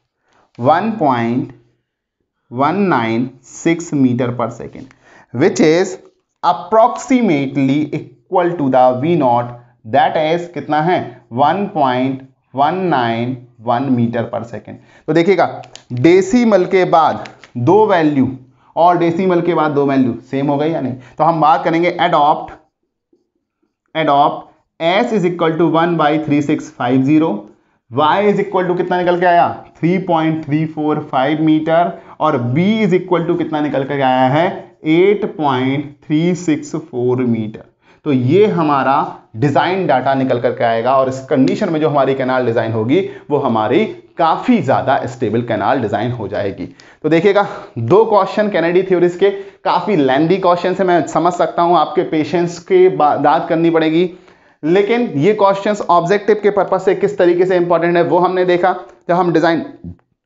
1.196 metre per second, which is approximately equal to the v not, that is कितना है 1.191 मीटर पर सेकेंड। तो देखिएगा डेसिमल के बाद दो वैल्यू और डेसिमल के बाद दो वैल्यू सेम हो गई या नहीं, तो हम बात करेंगे adopt s is equal to 1/3650, y is equal to कितना निकल के आया 3.345 मीटर और b इज इक्वल टू कितना निकल के आया है 8.364 मीटर। तो ये हमारा डिजाइन डाटा निकल करके आएगा और इस कंडीशन में जो हमारी कैनाल डिजाइन होगी वो हमारी काफी ज्यादा स्टेबल कैनाल डिजाइन हो जाएगी। तो देखिएगा दो क्वेश्चन कैनेडी थ्योरीज के काफी लेंथी क्वेश्चन है, मैं समझ सकता हूं आपके पेशेंस के बात करनी पड़ेगी, लेकिन ये क्वेश्चंस ऑब्जेक्टिव के पर्पस से किस तरीके से इंपॉर्टेंट है वो हमने देखा। जब हम डिजाइन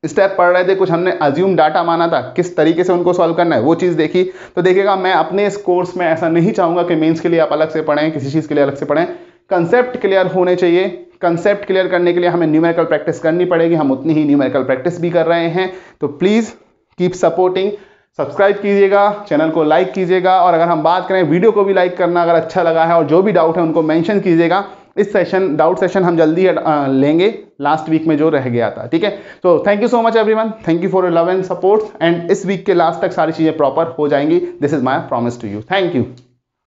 स्टेप पढ़ रहे थे कुछ हमने अज्यूम डाटा माना था, किस तरीके से उनको सॉल्व करना है वो चीज़ देखी। तो देखिएगा मैं अपने इस कोर्स में ऐसा नहीं चाहूँगा कि मेंस के लिए आप अलग से पढ़ें, किसी चीज़ के लिए अलग से पढ़ें, कंसेप्ट क्लियर होने चाहिए। कंसेप्ट क्लियर करने के लिए हमें न्यूमेरिकल प्रैक्टिस करनी पड़ेगी, हम उतनी ही न्यूमेरिकल प्रैक्टिस भी कर रहे हैं। तो प्लीज़ कीप सपोर्टिंग, सब्सक्राइब कीजिएगा, चैनल को लाइक कीजिएगा और अगर हम बात करें वीडियो को भी लाइक करना अगर अच्छा लगा है और जो भी डाउट है उनको मेंशन कीजिएगा। इस सेशन डाउट सेशन हम जल्दी लेंगे, लास्ट वीक में जो रह गया था, ठीक है। तो thank you so much everyone, thank you for your love and support and इस वीक के लास्ट तक सारी चीज़ें प्रॉपर हो जाएंगी, this is my promise to you, thank you.